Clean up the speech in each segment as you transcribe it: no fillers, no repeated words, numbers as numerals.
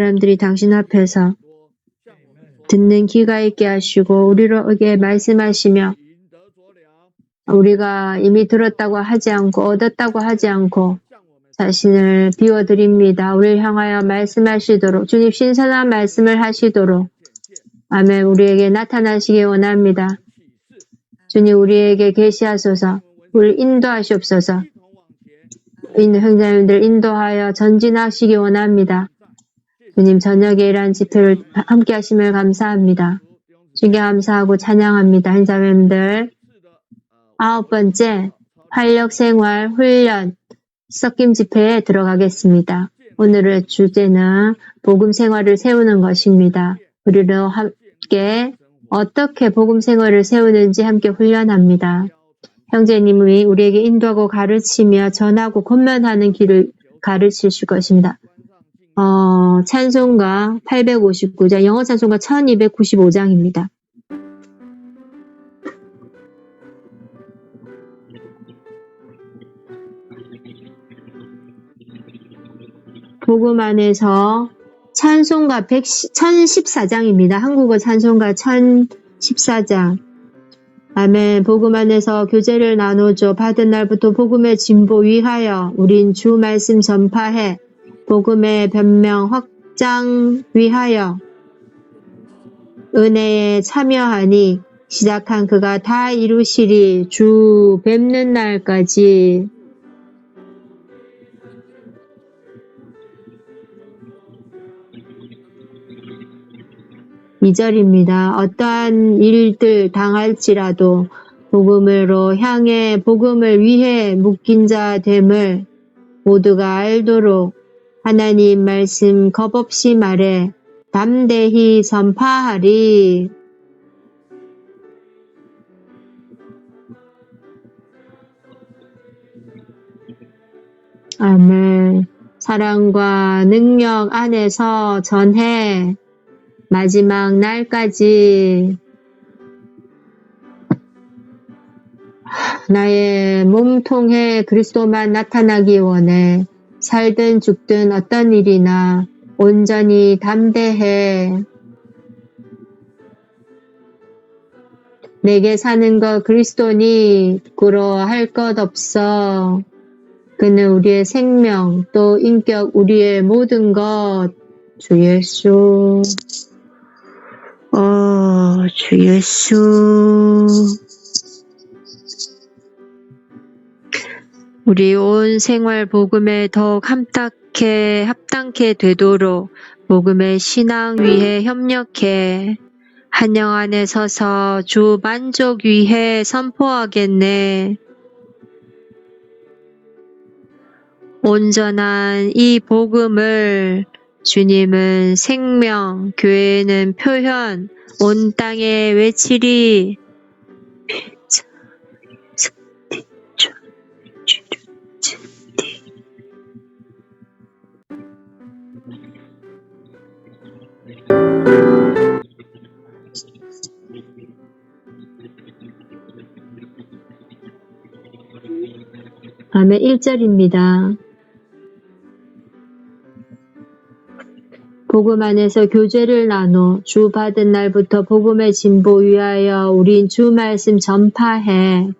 사람들이 당신 앞에서 듣는 귀가 있게 하시고 우리에게 말씀하시며 우리가 이미 들었다고 하지 않고 얻었다고 하지 않고 자신을 비워드립니다. 우리를 향하여 말씀하시도록 주님 신선한 말씀을 하시도록 아멘. 우리에게 나타나시기 원합니다. 주님 우리에게 계시하소서. 우리를 인도하시옵소서. 형제님들 인도하여 전진하시기 원합니다. 주님 저녁에 이러한 집회를 함께 하심을 감사합니다. 주께 감사하고 찬양합니다. 형제님들 9번째 활력생활 훈련 섞임 집회에 들어가겠습니다. 오늘의 주제는 복음 생활을 세우는 것입니다. 우리를 함께 어떻게 복음 생활을 세우는지 함께 훈련합니다. 형제님이 우리에게 인도하고 가르치며 전하고 권면하는 길을 가르치실 것입니다. 찬송가 859장, 영어 찬송가 1295장입니다. 복음 안에서 찬송가 1014장입니다. 한국어 찬송가 1014장. 아멘. 복음 안에서 교제를 나누죠. 받은 날부터 복음의 진보 위하여 우린 주 말씀 전파해 복음의 변명 확장 위하여 은혜에 참여하니 시작한 그가 다 이루시리 주 뵙는 날까지. 이 절입니다. 어떠한 일들 당할지라도 복음으로 향해 복음을 위해 묶인 자 됨을 모두가 알도록 하나님 말씀 겁없이 말해 담대히 전파하리. 아멘. 사랑과 능력 안에서 전해 마지막 날까지 나의 몸통에 그리스도만 나타나기 원해. 살든 죽든 어떤 일이나 온전히 담대해. 내게 사는 것 그리스도니 부끄러워할 것 없어. 그는 우리의 생명 또 인격 우리의 모든 것. 주 예수. 주 예수. 우리 온 생활 복음에 더욱 합당케 되도록 복음의 신앙 위에 협력해 한 영 안에 서서 주 만족 위해 선포하겠네. 온전한 이 복음을 주님은 생명, 교회는 표현, 온 땅에 외치리. 아멘. 1절입니다. 복음 안에서 교제를 나눠 주 받은 날부터 복음의 진보 위하여 우린 주 말씀 전파해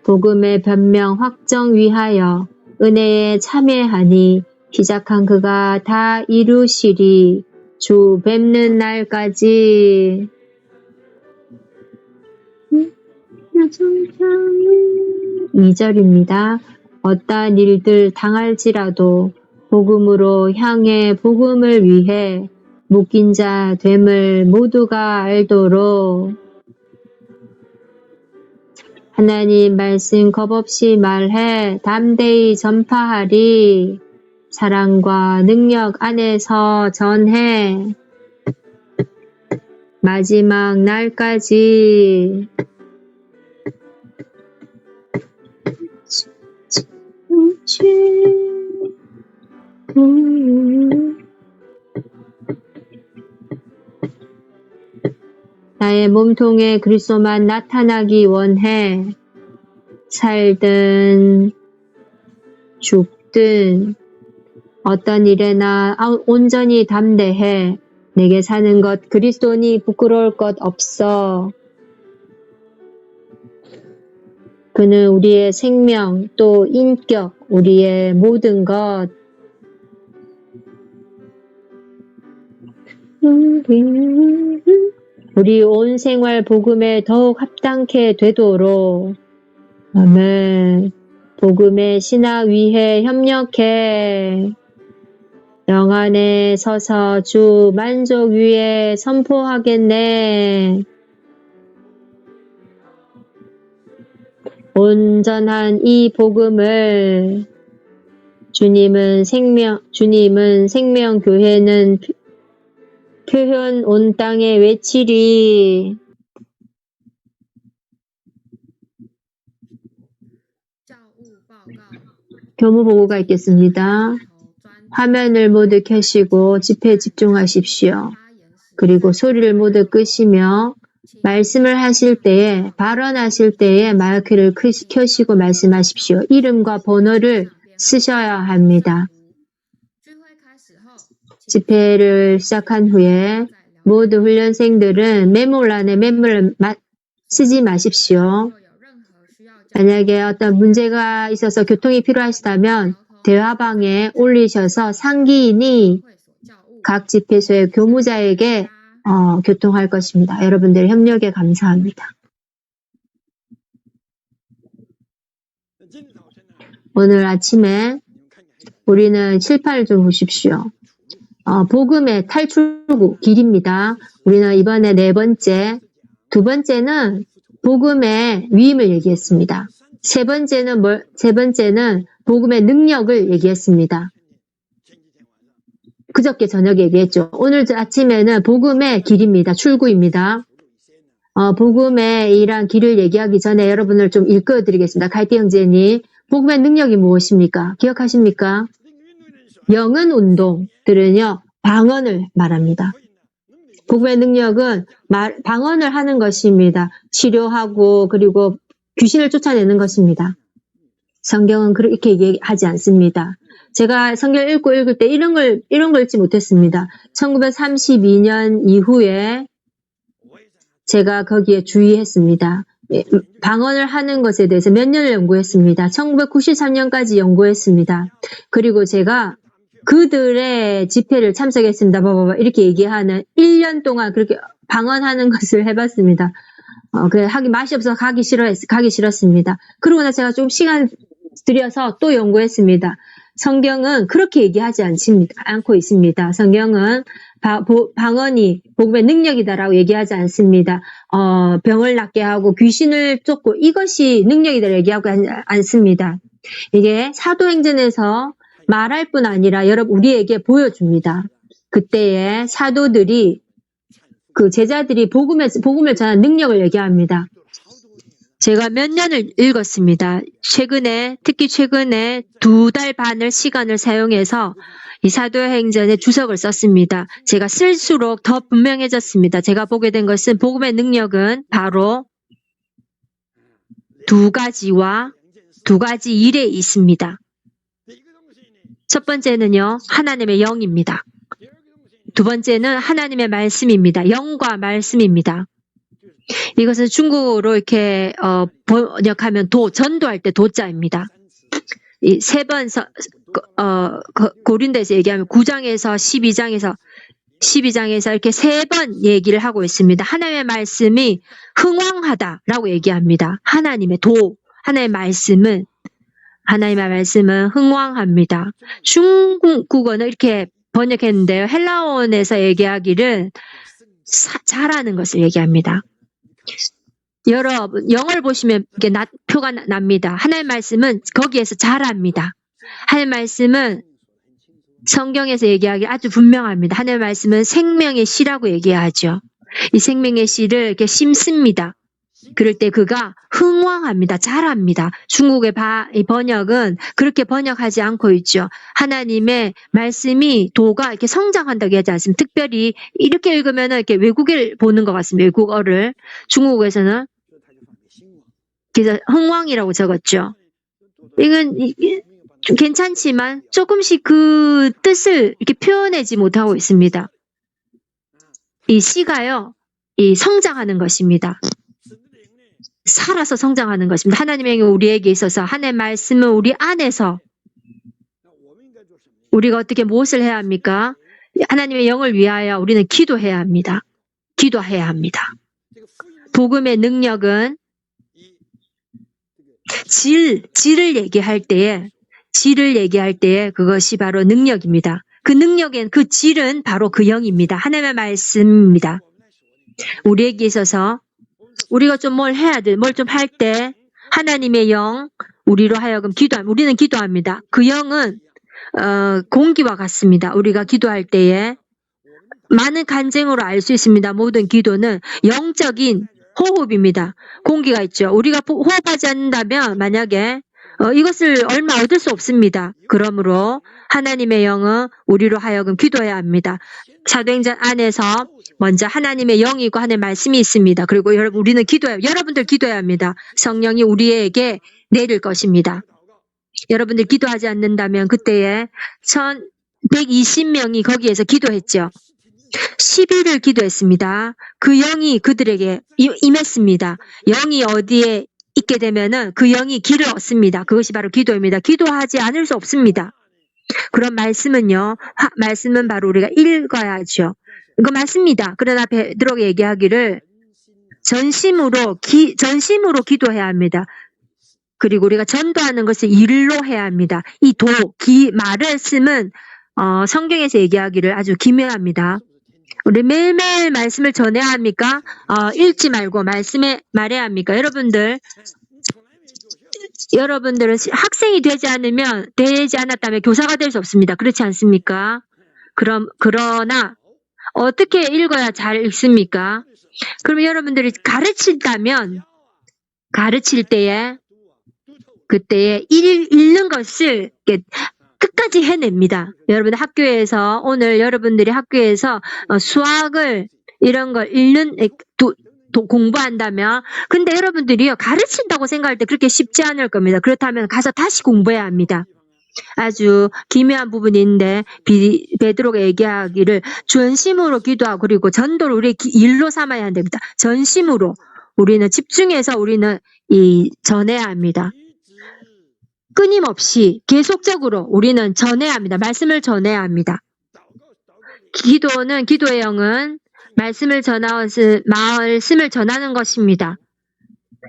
복음의 변명 확정 위하여 은혜에 참여하니 시작한 그가 다 이루시리 주 뵙는 날까지. 2절입니다. 어떠한 일들 당할지라도 복음으로 향해 복음을 위해 묶인 자 됨을 모두가 알도록 하나님 말씀 겁없이 말해 담대히 전파하리. 사랑과 능력 안에서 전해 마지막 날까지. 나의 몸통에 그리스도만 나타나기 원해. 살든 죽든 어떤 일에나 온전히 담대해. 내게 사는 것 그리스도니 부끄러울 것 없어. 그는 우리의 생명 또 인격, 우리의 모든 것. 우리 온 생활 복음에 더욱 합당케 되도록. 아멘. 복음의 신학 위해 협력해. 영 안에 서서 주 만족 위에 선포하겠네. 온전한 이 복음을 주님은 생명 교회는 표현 온 땅에 외치리. 교무 보고가 있겠습니다. 화면을 모두 켜시고 집회에 집중하십시오. 그리고 소리를 모두 끄시며 말씀을 하실 때에, 발언하실 때에 마이크를 켜시고 말씀하십시오. 이름과 번호를 쓰셔야 합니다. 집회를 시작한 후에 모두 훈련생들은 메모란에 메모를 쓰지 마십시오. 만약에 어떤 문제가 있어서 교통이 필요하시다면 대화방에 올리셔서 상기인이 각 집회소의 교무자에게 교통할 것입니다. 여러분들의 협력에 감사합니다. 오늘 아침에 우리는 칠판을 좀 보십시오. 복음의 탈출구 길입니다. 우리는 이번에 두 번째는 복음의 위임을 얘기했습니다. 세 번째는 복음의 능력을 얘기했습니다. 그저께 저녁에 얘기했죠. 오늘 아침에는 복음의 길입니다. 출구입니다. 복음의 이러한 길을 얘기하기 전에 여러분을 좀 읽어드리겠습니다. 갈대 형제님, 복음의 능력이 무엇입니까? 기억하십니까? 영은 운동들은요, 방언을 말합니다. 복음의 능력은 방언을 하는 것입니다. 치료하고 그리고 귀신을 쫓아내는 것입니다. 성경은 그렇게 얘기하지 않습니다. 제가 성경을 읽을 때 이런 걸 읽지 못했습니다. 1932년 이후에 제가 거기에 주의했습니다. 방언을 하는 것에 대해서 몇 년을 연구했습니다. 1993년까지 연구했습니다. 그리고 제가 그들의 집회를 참석했습니다. 이렇게 얘기하는 1년 동안 그렇게 방언하는 것을 해봤습니다. 하기 맛이 없어서 가기 싫었습니다. 그러고 나서 제가 좀 시간 들여서 또 연구했습니다. 성경은 그렇게 얘기하지 않고 있습니다. 성경은 방언이 복음의 능력이다라고 얘기하지 않습니다. 병을 낫게 하고 귀신을 쫓고 이것이 능력이다라고 얘기하고 않습니다. 이게 사도행전에서 말할 뿐 아니라 우리에게 보여줍니다. 그때에 사도들이 그 제자들이 복음을 전하는 능력을 얘기합니다. 제가 몇 년을 읽었습니다. 특히 최근에 2달 반을 시간을 사용해서 이 사도행전의 주석을 썼습니다. 제가 쓸수록 더 분명해졌습니다. 제가 보게 된 것은 복음의 능력은 바로 두 가지 일에 있습니다. 첫 번째는요, 하나님의 영입니다. 두 번째는 하나님의 말씀입니다. 영과 말씀입니다. 이것은 중국어로 이렇게 번역하면 전도할 때 도자입니다. 이 세 번 고린도에서 얘기하면 9장에서 12장에서 이렇게 3번 얘기를 하고 있습니다. 하나님의 말씀이 흥왕하다라고 얘기합니다. 하나님의 말씀은 흥왕합니다. 중국어는 이렇게 번역했는데요. 헬라어에서 얘기하기를 잘하는 것을 얘기합니다. 여러분 영어를 보시면 이게 표가 납니다. 하나님의 말씀은 거기에서 잘합니다. 하나님의 말씀은 성경에서 얘기하기 아주 분명합니다. 하나님의 말씀은 생명의 씨라고 얘기하죠. 이 생명의 씨를 이렇게 심습니다. 그럴 때 그가 흥왕합니다. 잘합니다. 중국의 번역은 그렇게 번역하지 않고 있죠. 하나님의 말씀이 도가 이렇게 성장한다고 하지 않습니다. 특별히 이렇게 읽으면 이렇게 외국을 보는 것 같습니다. 외국어를. 중국에서는 그래서 흥왕이라고 적었죠. 이건 좀 괜찮지만 조금씩 그 뜻을 이렇게 표현하지 못하고 있습니다. 이 씨가요, 이 성장하는 것입니다. 살아서 성장하는 것입니다. 하나님의 영이 우리에게 있어서 하나님의 말씀은 우리 안에서 우리가 어떻게 무엇을 해야 합니까? 하나님의 영을 위하여 우리는 기도해야 합니다. 기도해야 합니다. 복음의 능력은 질을 얘기할 때에 그것이 바로 능력입니다. 그 능력엔 그 질은 바로 그 영입니다. 하나님의 말씀입니다. 우리에게 있어서 우리가 좀 뭘 해야 돼, 뭘 좀 할 때 하나님의 영 우리로 하여금 우리는 기도합니다. 그 영은 공기와 같습니다. 우리가 기도할 때에 많은 간증으로 알 수 있습니다. 모든 기도는 영적인 호흡입니다. 공기가 있죠. 우리가 호흡하지 않는다면 만약에 이것을 얼마 얻을 수 없습니다. 그러므로 하나님의 영은 우리로 하여금 기도해야 합니다. 사도행전 안에서 먼저 하나님의 영이고 하나님의 말씀이 있습니다. 그리고 우리는 여러분들 기도해야 합니다. 성령이 우리에게 내릴 것입니다. 여러분들 기도하지 않는다면 그때에 120명이 거기에서 기도했죠. 10일을 기도했습니다. 그 영이 그들에게 임했습니다. 영이 어디에 있게 되면은 그 영이 길을 얻습니다. 그것이 바로 기도입니다. 기도하지 않을 수 없습니다. 그런 말씀은요, 말씀은 바로 우리가 읽어야죠. 이거 맞습니다. 그러나 베드로가 얘기하기를 전심으로 기도해야 합니다. 그리고 우리가 전도하는 것을 일로 해야 합니다. 이 말을 쓰면 성경에서 얘기하기를 아주 기묘합니다. 우리 매일매일 말씀을 전해야 합니까? 읽지 말고 말해야 합니까? 여러분들은 학생이 되지 않았다면 교사가 될 수 없습니다. 그렇지 않습니까? 그러나 어떻게 읽어야 잘 읽습니까? 그러면 여러분들이 가르칠 때에 그때에 읽는 것을 끝까지 해냅니다. 오늘 여러분들이 학교에서 수학을 이런 걸 공부한다면 근데 여러분들이요 가르친다고 생각할 때 그렇게 쉽지 않을 겁니다. 그렇다면 가서 다시 공부해야 합니다. 아주 기묘한 부분인데 베드로가 얘기하기를 전심으로 기도하고 그리고 전도를 우리 일로 삼아야 한답니다. 전심으로 우리는 집중해서 우리는 전해야 합니다. 끊임없이 계속적으로 우리는 전해야 합니다. 말씀을 전해야 합니다. 기도의 영은 말씀을 전하는 것입니다.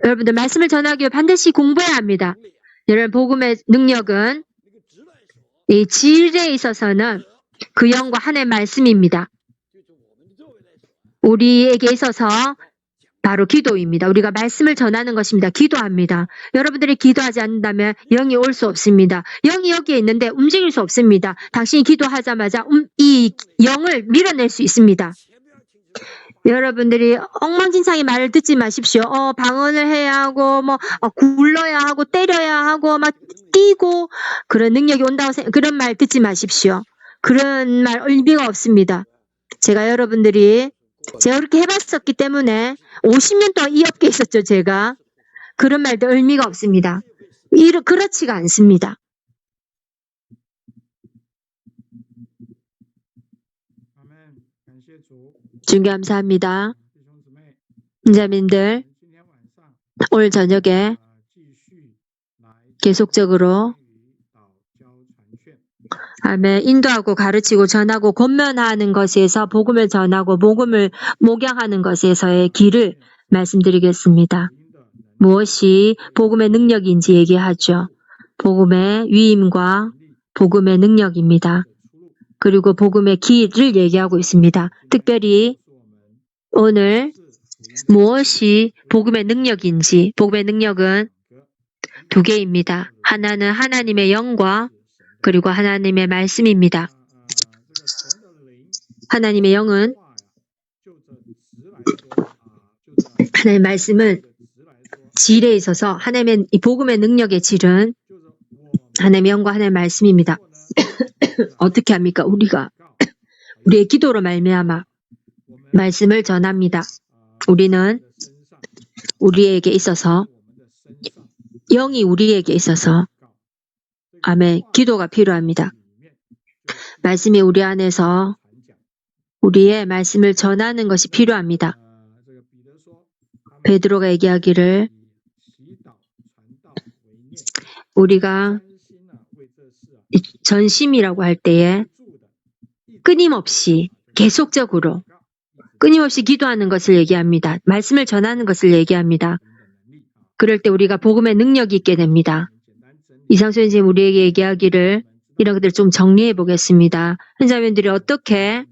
여러분들 말씀을 전하기 위해 반드시 공부해야 합니다. 여러분 복음의 능력은 이 질에 있어서는 그 영과 하나의 말씀입니다. 우리에게 있어서 바로 기도입니다. 우리가 말씀을 전하는 것입니다. 기도합니다. 여러분들이 기도하지 않는다면 영이 올 수 없습니다. 영이 여기에 있는데 움직일 수 없습니다. 당신이 기도하자마자 이 영을 밀어낼 수 있습니다. 여러분들이 엉망진창의 말을 듣지 마십시오. 방언을 해야 하고 굴러야 하고 때려야 하고 막 뛰고 그런 능력이 온다고 그런 말 듣지 마십시오. 그런 말 의미가 없습니다. 제가 그렇게 해봤었기 때문에 50년 동안 이 업계에 있었죠. 제가 그런 말도 의미가 없습니다. 그렇지가 않습니다. 주님 감사합니다. 자민들 오늘 저녁에 계속적으로 아멘. 인도하고 가르치고 전하고 권면하는 것에서 복음을 전하고 복음을 목양하는 것에서의 길을 말씀드리겠습니다. 무엇이 복음의 능력인지 얘기하죠. 복음의 위임과 복음의 능력입니다. 그리고 복음의 길을 얘기하고 있습니다. 특별히 오늘 무엇이 복음의 능력인지, 복음의 능력은 두 개입니다. 하나는 하나님의 영과 그리고 하나님의 말씀입니다. 하나님의 영은 하나님의 말씀은 질에 있어서 하나님의 이 복음의 능력의 질은 하나님의 영과 하나님의 말씀입니다. 어떻게 합니까? 우리의 기도로 말미암아 말씀을 전합니다. 우리는 우리에게 있어서 영이 우리에게 있어서 아멘. 기도가 필요합니다. 말씀이 우리 안에서 우리의 말씀을 전하는 것이 필요합니다. 베드로가 얘기하기를 우리가 전심이라고 할 때에 끊임없이 계속적으로 끊임없이 기도하는 것을 얘기합니다. 말씀을 전하는 것을 얘기합니다. 그럴 때 우리가 복음의 능력이 있게 됩니다. 이상수 선생님 우리에게 얘기하기를 이런 것들을 좀 정리해 보겠습니다. 현자면들이 어떻게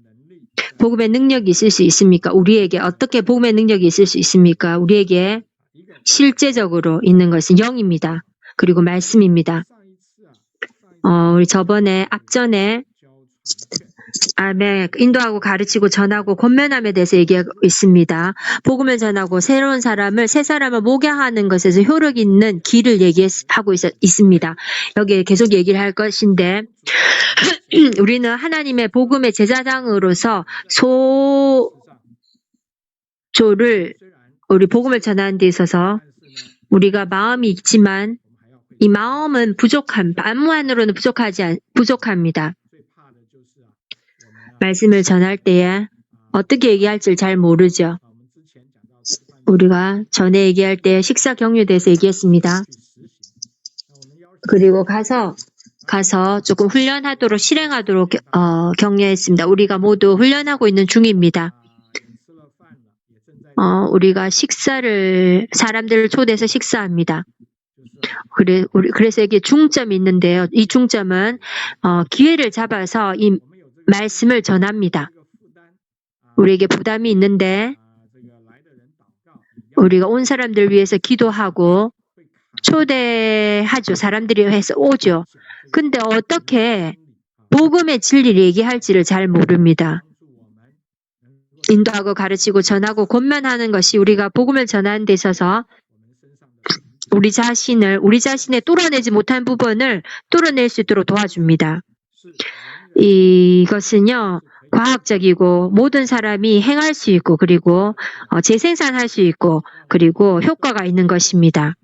복음의 능력이 있을 수 있습니까? 우리에게 어떻게 복음의 능력이 있을 수 있습니까? 우리에게 실제적으로 있는 것은 영입니다. 그리고 말씀입니다. 우리 저번에 앞전에 인도하고 가르치고 전하고 권면함에 대해서 얘기하고 있습니다. 복음을 전하고 새로운 사람을 새 사람을 목양하는 것에서 효력 있는 길을 얘기하고 있습니다. 여기에 계속 얘기를 할 것인데 우리는 하나님의 복음의 제사장으로서 소조를 우리 복음을 전하는 데 있어서 우리가 마음이 있지만 이 마음은 마음만으로는 부족합니다. 말씀을 전할 때에 어떻게 얘기할지를 잘 모르죠. 우리가 전에 얘기할 때 식사 경유에 대해서 얘기했습니다. 그리고 가서 조금 훈련하도록 실행하도록 격려했습니다. 우리가 모두 훈련하고 있는 중입니다. 우리가 사람들을 초대해서 식사합니다. 그래서 여기 중점이 있는데요. 이 중점은 기회를 잡아서 이 말씀을 전합니다. 우리에게 부담이 있는데 우리가 온 사람들 위해서 기도하고 초대하죠. 사람들이 해서 오죠. 근데 어떻게 복음의 진리를 얘기할지를 잘 모릅니다. 인도하고 가르치고 전하고 권면하는 것이 우리가 복음을 전하는 데 있어서 우리 자신의 뚫어내지 못한 부분을 뚫어낼 수 있도록 도와줍니다. 이것은요, 과학적이고 모든 사람이 행할 수 있고 그리고 재생산할 수 있고 그리고 효과가 있는 것입니다.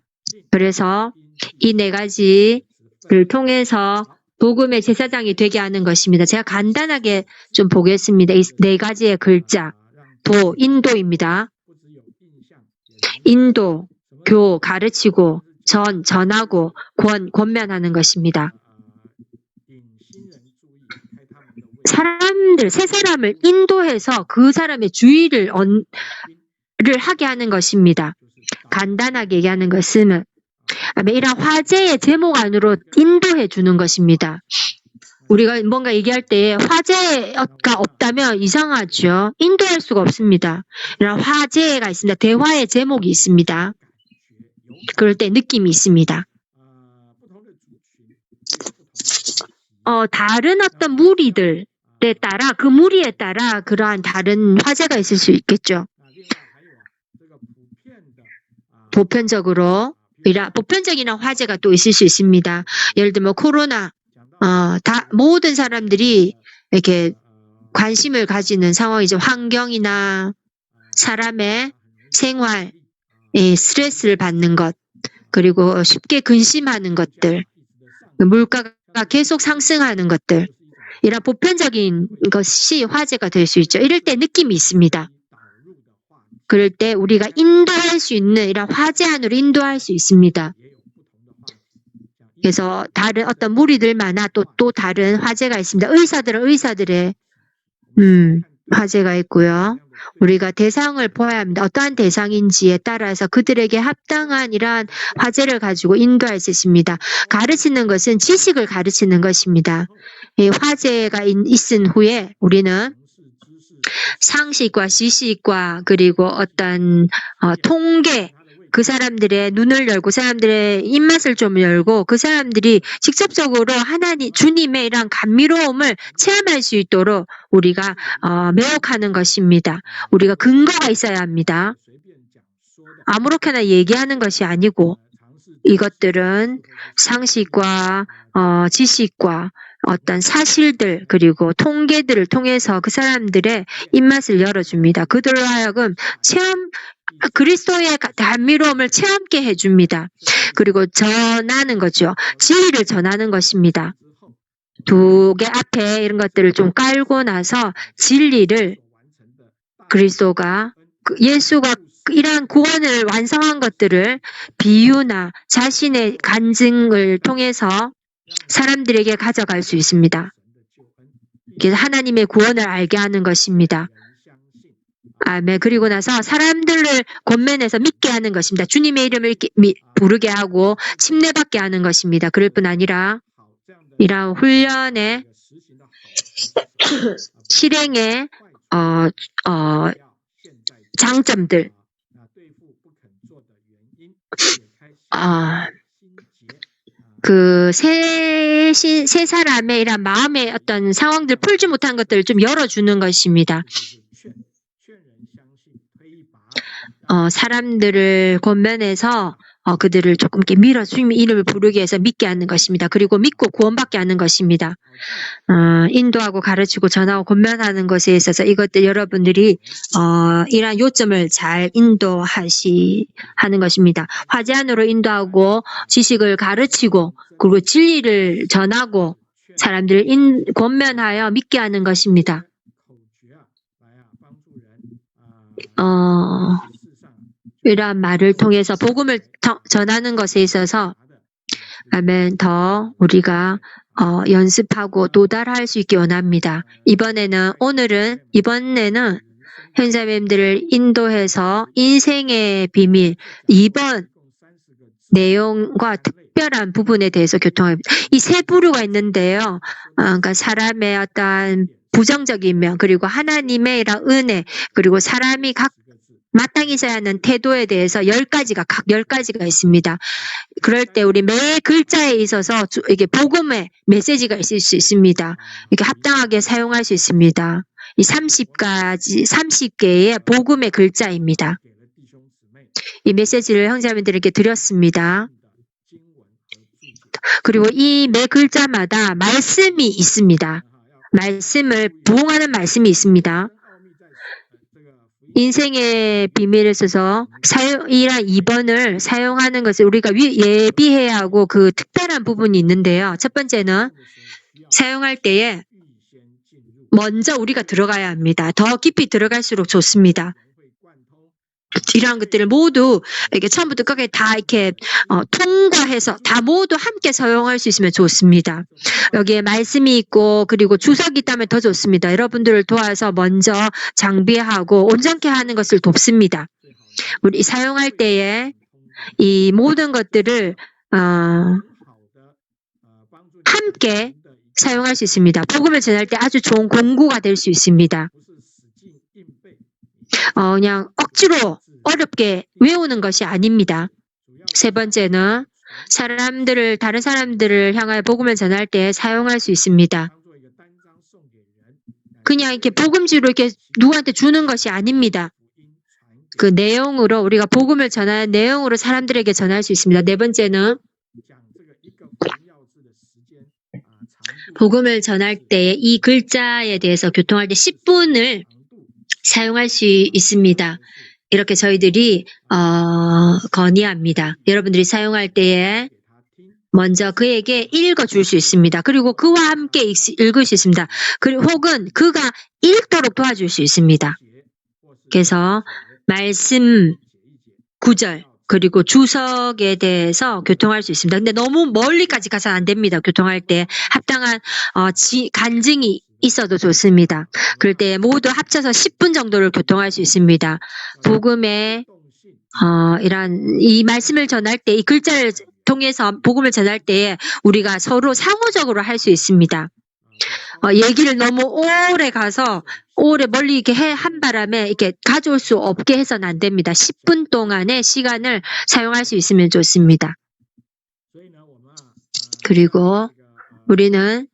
그래서 이 네 가지를 통해서 복음의 제사장이 되게 하는 것입니다. 제가 간단하게 좀 보겠습니다. 이 네 가지의 글자. 인도입니다. 인도, 가르치고, 전하고, 권면하는 것입니다. 새 사람을 인도해서 그 사람의 주의를 하게 하는 것입니다. 간단하게 얘기하는 것은 이런 화제의 제목 안으로 인도해 주는 것입니다. 우리가 뭔가 얘기할 때 화제가 없다면 이상하죠. 인도할 수가 없습니다. 이런 화제가 있습니다. 대화의 제목이 있습니다. 그럴 때 느낌이 있습니다. 다른 어떤 무리들에 따라 그 무리에 따라 그러한 다른 화제가 있을 수 있겠죠. 보편적인 화제가 또 있을 수 있습니다. 예를 들면 코로나, 모든 사람들이 이렇게 관심을 가지는 상황이죠. 환경이나 사람의 생활, 스트레스를 받는 것, 그리고 쉽게 근심하는 것들, 물가가 계속 상승하는 것들, 이런 보편적인 것이 화제가 될 수 있죠. 이럴 때 느낌이 있습니다. 그럴 때 우리가 인도할 수 있는 이런 화제 안으로 인도할 수 있습니다. 그래서 다른 어떤 무리들마다 또 다른 화제가 있습니다. 의사들은 의사들의 화제가 있고요. 우리가 대상을 보아야 합니다. 어떠한 대상인지에 따라서 그들에게 합당한 이러한 화제를 가지고 인도할 수 있습니다. 가르치는 것은 지식을 가르치는 것입니다. 이 화제가 있은 후에 우리는 상식과 지식과 그리고 어떤 통계, 그 사람들의 눈을 열고 사람들의 입맛을 좀 열고 그 사람들이 직접적으로 주님의 이런 감미로움을 체험할 수 있도록 우리가 매혹하는 것입니다. 우리가 근거가 있어야 합니다. 아무렇게나 얘기하는 것이 아니고 이것들은 상식과 지식과 어떤 사실들 그리고 통계들을 통해서 그 사람들의 입맛을 열어줍니다. 그들로 하여금 그리스도의 감미로움을 체험케 해줍니다. 그리고 전하는 거죠. 진리를 전하는 것입니다. 두 개 앞에 이런 것들을 좀 깔고 나서 진리를 그리스도가 예수가 이러한 구원을 완성한 것들을 비유나 자신의 간증을 통해서 사람들에게 가져갈 수 있습니다. 그래서 하나님의 구원을 알게 하는 것입니다. 아멘. 그리고 나서 사람들을 권면해서 믿게 하는 것입니다. 주님의 이름을 부르게 하고 침례받게 하는 것입니다. 그럴 뿐 아니라 이러한 훈련의 실행의 장점들, 세 사람의 이런 마음의 어떤 상황들 풀지 못한 것들을 좀 열어주는 것입니다. 사람들을 권면해서 그들을 조금 이렇게 밀어 주님의 이름을 부르게 해서 믿게 하는 것입니다. 그리고 믿고 구원받게 하는 것입니다. 인도하고 가르치고 전하고 권면하는 것에 있어서 이것들 여러분들이 이러한 요점을 잘 하는 것입니다. 화제 안으로 인도하고 지식을 가르치고 그리고 진리를 전하고 사람들을 권면하여 믿게 하는 것입니다. 이러한 말을 통해서 복음을 전하는 것에 있어서 아멘 더 우리가 연습하고 도달할 수 있기 원합니다. 이번에는 현자님들을 인도해서 인생의 비밀 2번 내용과 특별한 부분에 대해서 교통합니다. 이 세 부류가 있는데요. 그러니까 사람의 어떤 부정적인 면 그리고 하나님의 이런 은혜 그리고 사람이 마땅히 져야 하는 태도에 대해서 10가지가 있습니다. 그럴 때 우리 매 글자에 있어서 이게 복음의 메시지가 있을 수 있습니다. 이렇게 합당하게 사용할 수 있습니다. 이 30개의 복음의 글자입니다. 이 메시지를 형제자매들에게 드렸습니다. 그리고 이 매 글자마다 말씀이 있습니다. 말씀을 부응하는 말씀이 있습니다. 인생의 비밀에 있어서 이런 2번을 사용하는 것을 우리가 예비해야 하고 그 특별한 부분이 있는데요. 첫 번째는 사용할 때에 먼저 우리가 들어가야 합니다. 더 깊이 들어갈수록 좋습니다. 이러한 것들을 모두 이렇게 처음부터 끝까지 다 이렇게 통과해서 다 모두 함께 사용할 수 있으면 좋습니다. 여기에 말씀이 있고 그리고 주석이 있다면 더 좋습니다. 여러분들을 도와서 먼저 장비하고 온전케 하는 것을 돕습니다. 우리 사용할 때에 이 모든 것들을 함께 사용할 수 있습니다. 복음을 전할 때 아주 좋은 공구가 될 수 있습니다. 그냥 억지로 어렵게 외우는 것이 아닙니다. 세 번째는 다른 사람들을 향하여 복음을 전할 때 사용할 수 있습니다. 그냥 이렇게 복음지로 이렇게 누구한테 주는 것이 아닙니다. 그 내용으로 우리가 복음을 전하는 내용으로 사람들에게 전할 수 있습니다. 네 번째는 복음을 전할 때 이 글자에 대해서 교통할 때 10분을 사용할 수 있습니다. 이렇게 저희들이 건의합니다. 여러분들이 사용할 때에 먼저 그에게 읽어줄 수 있습니다. 그리고 그와 함께 읽을 수 있습니다. 그리고 혹은 그가 읽도록 도와줄 수 있습니다. 그래서 말씀, 구절, 그리고 주석에 대해서 교통할 수 있습니다. 근데 너무 멀리까지 가서는 안 됩니다. 교통할 때 합당한 간증이 있어도 좋습니다. 그럴 때 모두 합쳐서 10분 정도를 교통할 수 있습니다. 복음의 이 말씀을 전할 때 이 글자를 통해서 복음을 전할 때 우리가 서로 상호적으로 할 수 있습니다. 얘기를 너무 오래 가서 멀리 이렇게 한 바람에 이렇게 가져올 수 없게 해서는 안 됩니다. 10분 동안의 시간을 사용할 수 있으면 좋습니다. 그리고 우리는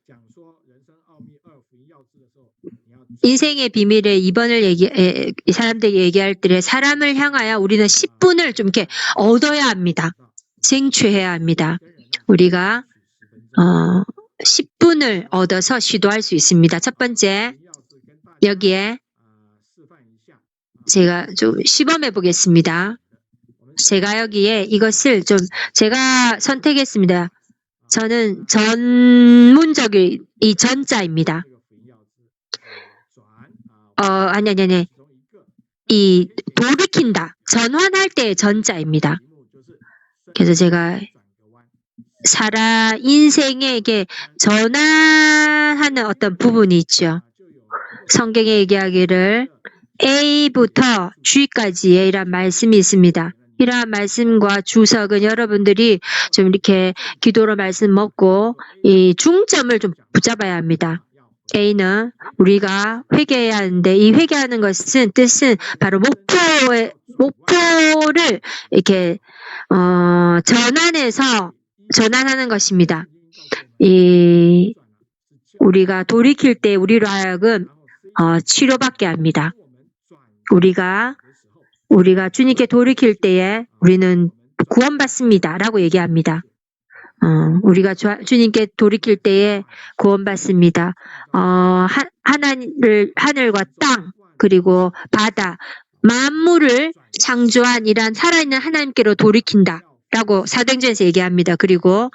인생의 비밀의 2번을 사람들에게 얘기할 때 사람을 향하여 우리는 10분을 좀 이렇게 얻어야 합니다. 쟁취해야 합니다. 우리가 10분을 얻어서 시도할 수 있습니다. 첫 번째, 여기에 제가 좀 시범해 보겠습니다. 제가 여기에 이것을 좀 제가 선택했습니다. 저는 전문적인 이 전자입니다. 아니. 이 돌이킨다, 전환할 때의 전자입니다. 그래서 제가 인생에게 전환하는 어떤 부분이 있죠. 성경에 얘기하기를 A부터 G까지의 이런 말씀이 있습니다. 이러한 말씀과 주석은 여러분들이 좀 이렇게 기도로 말씀 먹고 이 중점을 좀 붙잡아야 합니다. A는 우리가 회개해야 하는데 이 회개하는 것은 뜻은 바로 목표를 이렇게 전환하는 것입니다. 우리가 돌이킬 때 우리로 하여금 치료받게 합니다. 우리가 주님께 돌이킬 때에 우리는 구원받습니다. 라고 얘기합니다. 우리가 주님께 돌이킬 때에 구원받습니다. 하늘과 땅, 그리고 바다, 만물을 창조한 이란 살아있는 하나님께로 돌이킨다. 라고 사도행전에서 얘기합니다. 그리고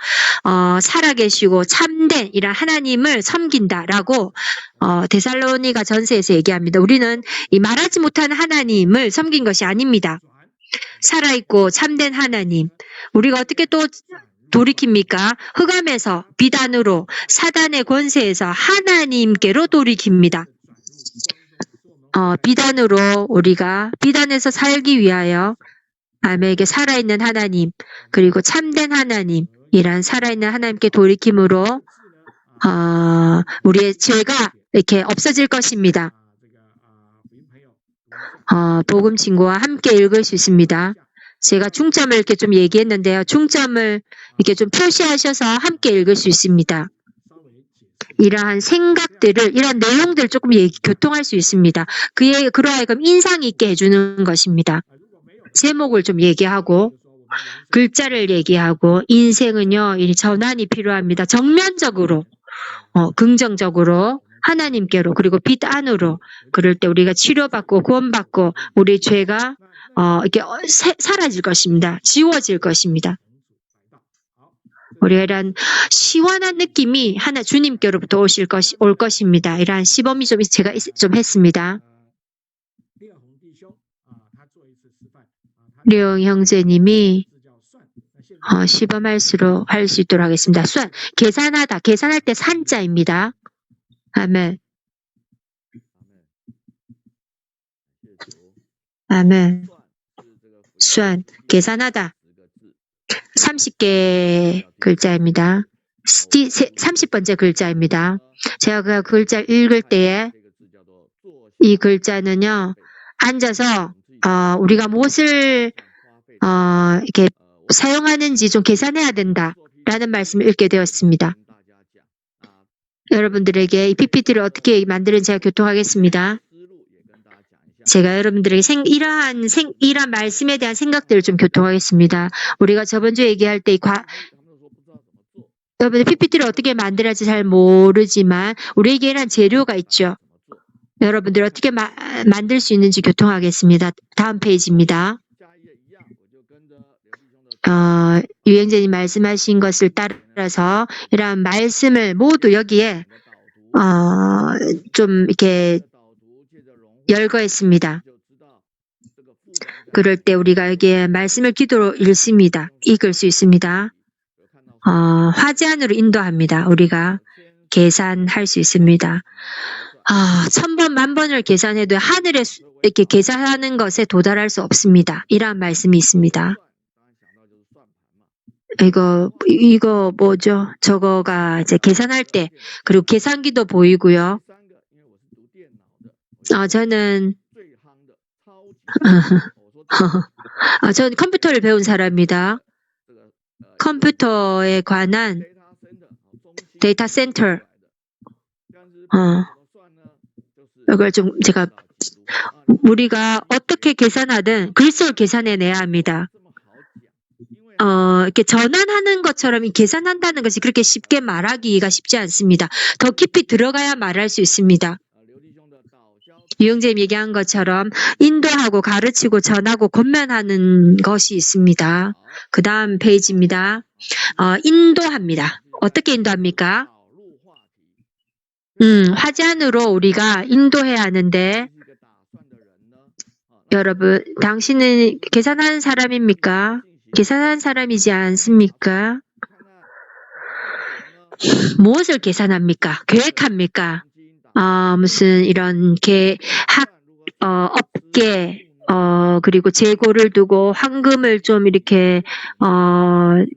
살아계시고 참된 이란 하나님을 섬긴다라고 데살로니가 전서에서 얘기합니다. 우리는 이 말하지 못하는 하나님을 섬긴 것이 아닙니다. 살아있고 참된 하나님. 우리가 어떻게 또 돌이킵니까? 흑암에서 비단으로 사단의 권세에서 하나님께로 돌이킵니다. 비단에서 살기 위하여 아멘에게 살아있는 하나님, 그리고 참된 하나님이란 살아있는 하나님께 돌이킴으로 우리의 죄가 이렇게 없어질 것입니다. 복음 친구와 함께 읽을 수 있습니다. 제가 중점을 이렇게 좀 얘기했는데요. 중점을 이렇게 좀 표시하셔서 함께 읽을 수 있습니다. 이러한 생각들을, 이러한 내용들을 조금 교통할 수 있습니다. 그러하여금 인상 있게 해주는 것입니다. 제목을 좀 얘기하고, 글자를 얘기하고, 인생은요, 이 전환이 필요합니다. 정면적으로, 긍정적으로, 하나님께로, 그리고 빛 안으로, 그럴 때 우리가 치료받고, 구원받고, 우리 죄가, 이렇게 사라질 것입니다. 지워질 것입니다. 우리가 이런 시원한 느낌이 하나 주님께로부터 올 것입니다. 이러한 시범이 제가 좀 했습니다. 령 형제님이 시범할 수 있도록 하겠습니다. 계산하다. 계산할 때 산자입니다. 아멘. 아멘. 계산하다. 30개 글자입니다. 30번째 글자입니다. 제가 그 글자를 읽을 때에 이 글자는요, 앉아서 우리가 무엇을 이렇게 사용하는지 좀 계산해야 된다라는 말씀을 읽게 되었습니다. 여러분들에게 이 PPT를 어떻게 만드는지 제가 교통하겠습니다. 제가 여러분들에게 이러한 말씀에 대한 생각들을 좀 교통하겠습니다. 우리가 저번 주에 얘기할 때 여러분들 PPT를 어떻게 만들어야 할지 잘 모르지만 우리에게 이런 재료가 있죠. 여러분들 어떻게 만들 수 있는지 교통하겠습니다. 다음 페이지입니다. 유행제님 말씀하신 것을 따라서 이러한 말씀을 모두 여기에 좀 이렇게 열거했습니다. 그럴 때 우리가 여기에 말씀을 기도로 읽을 수 있습니다. 화제 안으로 인도합니다. 우리가 계산할 수 있습니다. 1000번, 10,000번을 계산해도 하늘에 이렇게 계산하는 것에 도달할 수 없습니다. 이러한 말씀이 있습니다. 이거 뭐죠? 저거가 이제 계산할 때, 그리고 계산기도 보이고요. 저는 컴퓨터를 배운 사람입니다. 컴퓨터에 관한 데이터 센터. 이걸 좀 제가 우리가 어떻게 계산하든 글쓰고 계산해내야 합니다. 이렇게 전환하는 것처럼 계산한다는 것이 그렇게 쉽게 말하기가 쉽지 않습니다. 더 깊이 들어가야 말할 수 있습니다. 유영재님 얘기한 것처럼 인도하고 가르치고 전하고 권면하는 것이 있습니다. 그 다음 페이지입니다. 인도합니다. 어떻게 인도합니까? 화잔으로 우리가 인도해야 하는데 여러분 당신은 계산하는 사람입니까? 계산하는 사람이지 않습니까? 무엇을 계산합니까? 계획합니까? 무슨 이런 업계 그리고 재고를 두고 황금을 좀 이렇게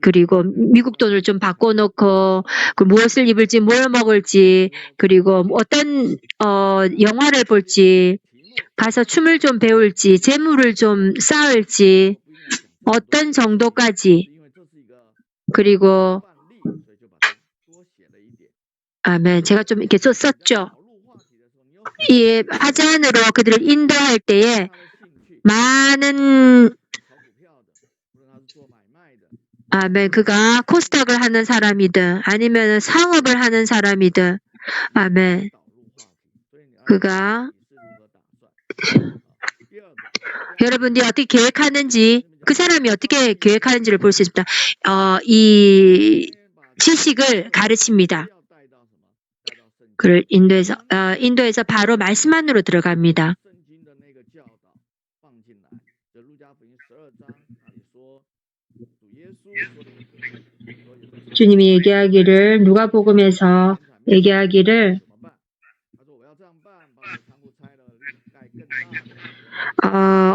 그리고 미국 돈을 좀 바꿔놓고 그 무엇을 입을지 뭘 먹을지 그리고 어떤 영화를 볼지 가서 춤을 좀 배울지 재물을 좀 쌓을지 어떤 정도까지 그리고 아멘. 제가 좀 이렇게 썼죠. 이 화잔으로 그들을 인도할 때에 많은 아멘. 그가 코스닥을 하는 사람이든 아니면 상업을 하는 사람이든 아멘. 그가 여러분들이 어떻게 계획하는지 그 사람이 어떻게 계획하는지를 볼 수 있습니다. 이 지식을 가르칩니다. 그를 인도에서 바로 말씀 안으로 들어갑니다. 주님이 얘기하기를 누가복음에서 얘기하기를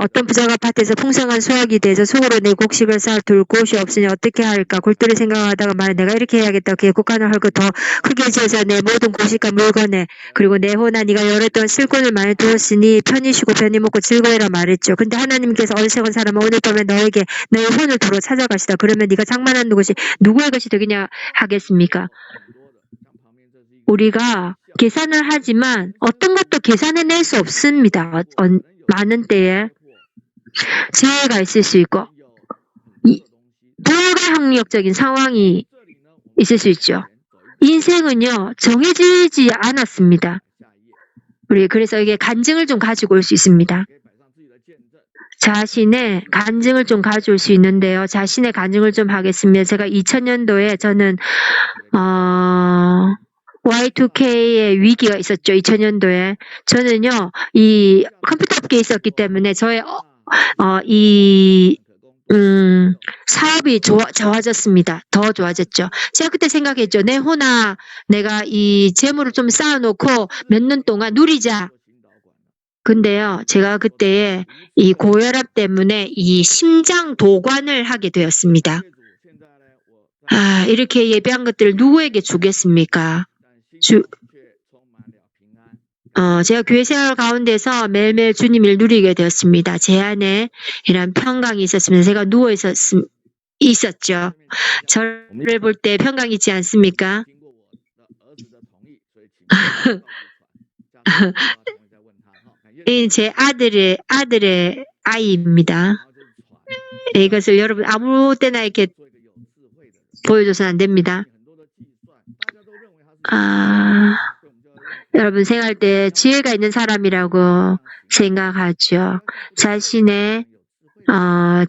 어떤 부자가 밭에서 풍성한 수확이 돼서 속으로 내 곡식을 쌓아둘 곳이 없으니 어떻게 할까? 골똘히 생각하다가 말해 내가 이렇게 해야겠다. 그의 곡간을 헐고 더 크게 지어서 내 모든 곡식과 물건에 그리고 내 혼아 네가 오랫동안 실권을 많이 두었으니 편히 쉬고 편히 먹고 즐거워라 말했죠. 근데 하나님께서 어리석은 사람아 오늘 밤에 너에게 너의 혼을 도로 찾아가시다. 그러면 네가 장만한 것이 누구의 것이 되겠냐 하겠습니까? 우리가 계산을 하지만 어떤 것도 계산해낼 수 없습니다. 많은 때에 재해가 있을 수 있고 불가항력적인 상황이 있을 수 있죠. 인생은요 정해지지 않았습니다. 우리 그래서 이게 간증을 좀 가지고 올 수 있습니다. 자신의 간증을 좀 가져올 수 있는데요. 자신의 간증을 좀 하겠습니다. 제가 2000년도에 저는 Y2K의 위기가 있었죠. 2000년도에. 저는요, 이 컴퓨터 업계에 있었기 때문에 저의 사업이 좋아졌습니다. 더 좋아졌죠. 제가 그때 생각했죠. 내 혼아 내가 이 재물을 좀 쌓아놓고 몇 년 동안 누리자. 근데요, 제가 그때 이 고혈압 때문에 이 심장 도관을 하게 되었습니다. 이렇게 예배한 것들을 누구에게 주겠습니까? 제가 교회 생활 가운데서 매일매일 주님을 누리게 되었습니다. 제 안에 이런 평강이 있었으면 제가 누워 있었죠. 저를 볼 때 평강 있지 않습니까? 제 아들의 아이입니다. 이것을 여러분 아무 때나 이렇게 보여줘서는 안 됩니다. 여러분 생각할 때 지혜가 있는 사람이라고 생각하죠. 자신의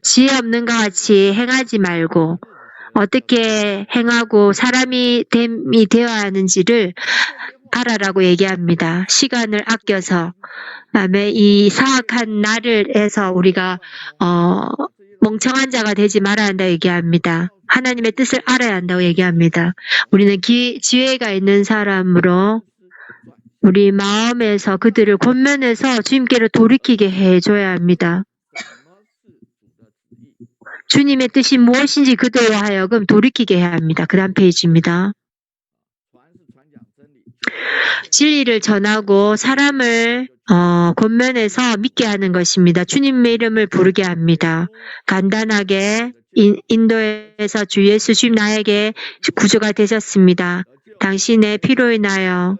지혜 없는 것 같이 행하지 말고 어떻게 행하고 사람이 되어야 하는지를 알아라고 얘기합니다. 시간을 아껴서 이 사악한 날을 해서 우리가 멍청한 자가 되지 말아야 한다고 얘기합니다. 하나님의 뜻을 알아야 한다고 얘기합니다. 우리는 지혜가 있는 사람으로 우리 마음에서 그들을 권면해서 주님께로 돌이키게 해줘야 합니다. 주님의 뜻이 무엇인지 그들로 하여금 돌이키게 해야 합니다. 그 다음 페이지입니다. 진리를 전하고 사람을 권면해서 믿게 하는 것입니다. 주님의 이름을 부르게 합니다. 간단하게 인도에서 주 예수 주님 나에게 구주가 되셨습니다. 당신의 피로 인하여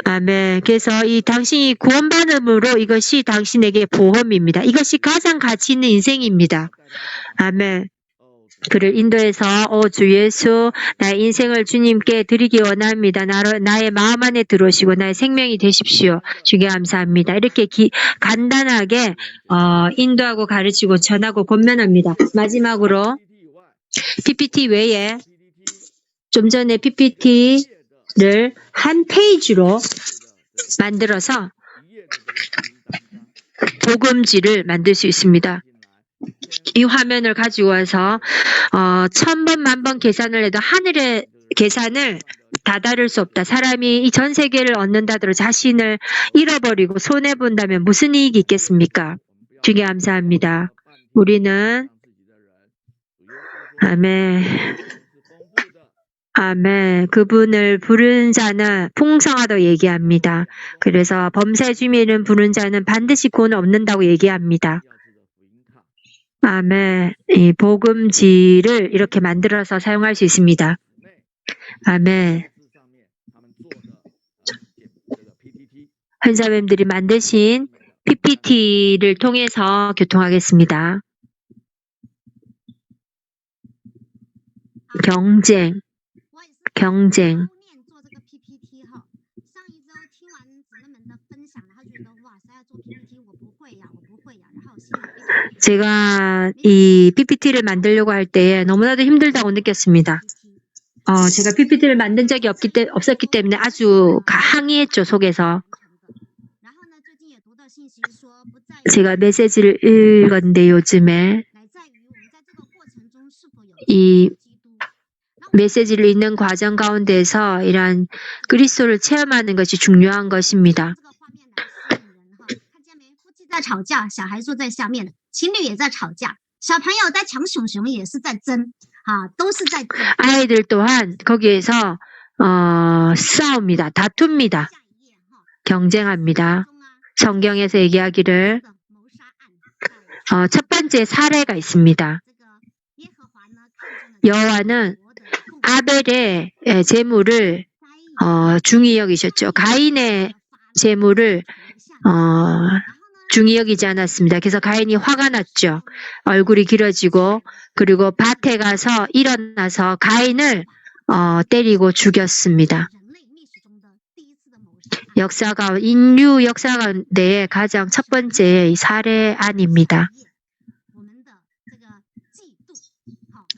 아멘. 그래서 이 당신이 구원받음으로 이것이 당신에게 보험입니다. 이것이 가장 가치 있는 인생입니다. 아멘. 그를 인도해서 주 예수 나의 인생을 주님께 드리기 원합니다. 나의 마음 안에 들어오시고 나의 생명이 되십시오. 주께 감사합니다. 이렇게 간단하게 인도하고 가르치고 전하고 권면합니다. 마지막으로 PPT 외에 좀 전에 PPT를 한 페이지로 만들어서 복음지를 만들 수 있습니다. 이 화면을 가지고 와서 1000번, 10,000번 계산을 해도 하늘의 계산을 다다를 수 없다. 사람이 이 전 세계를 얻는다더러 자신을 잃어버리고 손해본다면 무슨 이익이 있겠습니까? 주께 감사합니다. 우리는 아멘. 그분을 부른 자는 풍성하다고 얘기합니다. 그래서 범사의 주민은 부른 자는 반드시 구원을 얻는다고 얘기합니다. 아멘. 이 복음지를 이렇게 만들어서 사용할 수 있습니다. 아멘. 현사님들이 만드신 PPT를 통해서 교통하겠습니다. 경쟁. 제가 이 PPT를 만들려고 할 때에 너무나도 힘들다고 느꼈습니다. 제가 PPT를 만든 적이 없었기 때문에 아주 항의했죠, 속에서. 제가 메시지를 읽었는데 요즘에 이 메시지를 읽는 과정 가운데서 이러한 그리스도를 체험하는 것이 중요한 것입니다. 在吵架，小孩坐在下面，情侣也在吵架，小朋友在抢熊熊也是在争，都是在争。 아이들 또한 거기에서 싸웁니다. 다툽니다. 경쟁합니다. 성경에서 얘기하기를 첫 번째 사례가 있습니다. 여호와는 아벨의 제물을 중히 여기셨죠. 가인의 제물을 중히 여기지 않았습니다. 그래서 가인이 화가 났죠. 얼굴이 길어지고 그리고 밭에 가서 일어나서 가인을 때리고 죽였습니다. 인류 역사 가운데 가장 첫 번째 사례안입니다.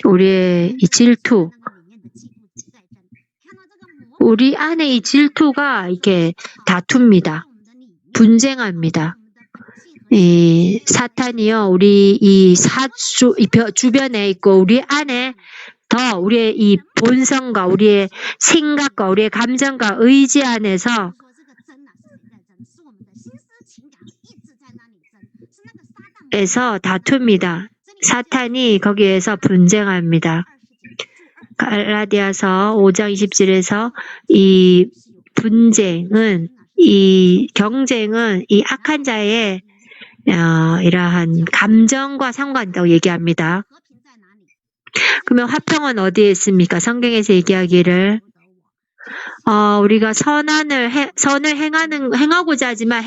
우리의 이 질투, 우리 안에 이 질투가 이렇게 다툽니다. 분쟁합니다. 이 사탄이요, 우리 이 주변에 있고 우리 안에 더 우리의 이 본성과 우리의 생각과 우리의 감정과 의지 안에서 다툽니다. 사탄이 거기에서 분쟁합니다. 갈라디아서 5장 20절에서 이 분쟁은, 이 경쟁은 이 악한 자의 이러한 감정과 상관있다고 얘기합니다. 그러면 화평은 어디에 있습니까? 성경에서 얘기하기를 우리가 선을 행하고자 하지만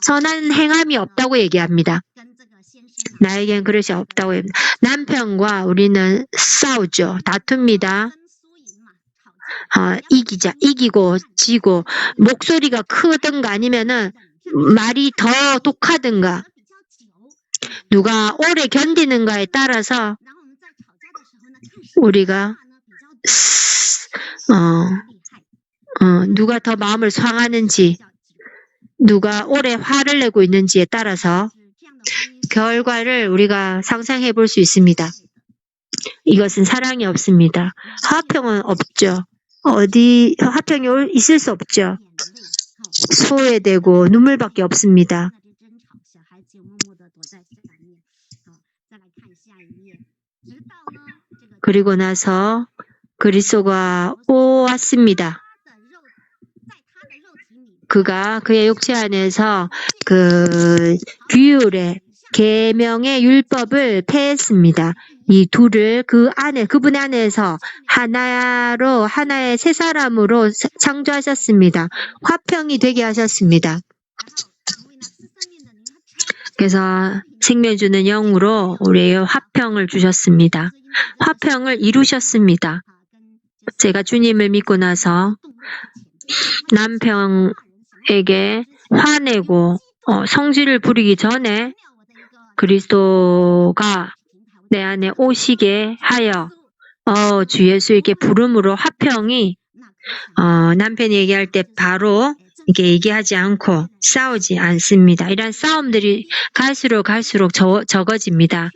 선한 행함이 없다고 얘기합니다. 나에겐 그릇이 없다고 합니다. 남편과 우리는 싸우죠. 다툽니다. 이기고 지고 목소리가 크든가 아니면은 말이 더 독하든가 누가 오래 견디는가에 따라서 우리가 누가 더 마음을 상하는지 누가 오래 화를 내고 있는지에 따라서 결과를 우리가 상상해 볼 수 있습니다. 이것은 사랑이 없습니다. 화평은 없죠. 화평이 있을 수 없죠. 소외되고 눈물밖에 없습니다. 그리고 나서 그리스도가 왔습니다. 그가 그의 육체 안에서 그 규율의 계명의 율법을 폐했습니다. 이 둘을 그분의 안에서 하나의 새 사람으로 창조하셨습니다. 화평이 되게 하셨습니다. 그래서 생명 주는 영으로 우리에게 화평을 주셨습니다. 화평을 이루셨습니다. 제가 주님을 믿고 나서 남편에게 화내고 성질을 부리기 전에 그리스도가 내 안에 오시게 하여 주 예수에게 부름으로 화평이 남편이 얘기할 때 바로 이렇게 얘기하지 않고 싸우지 않습니다. 이런 싸움들이 갈수록 적어집니다.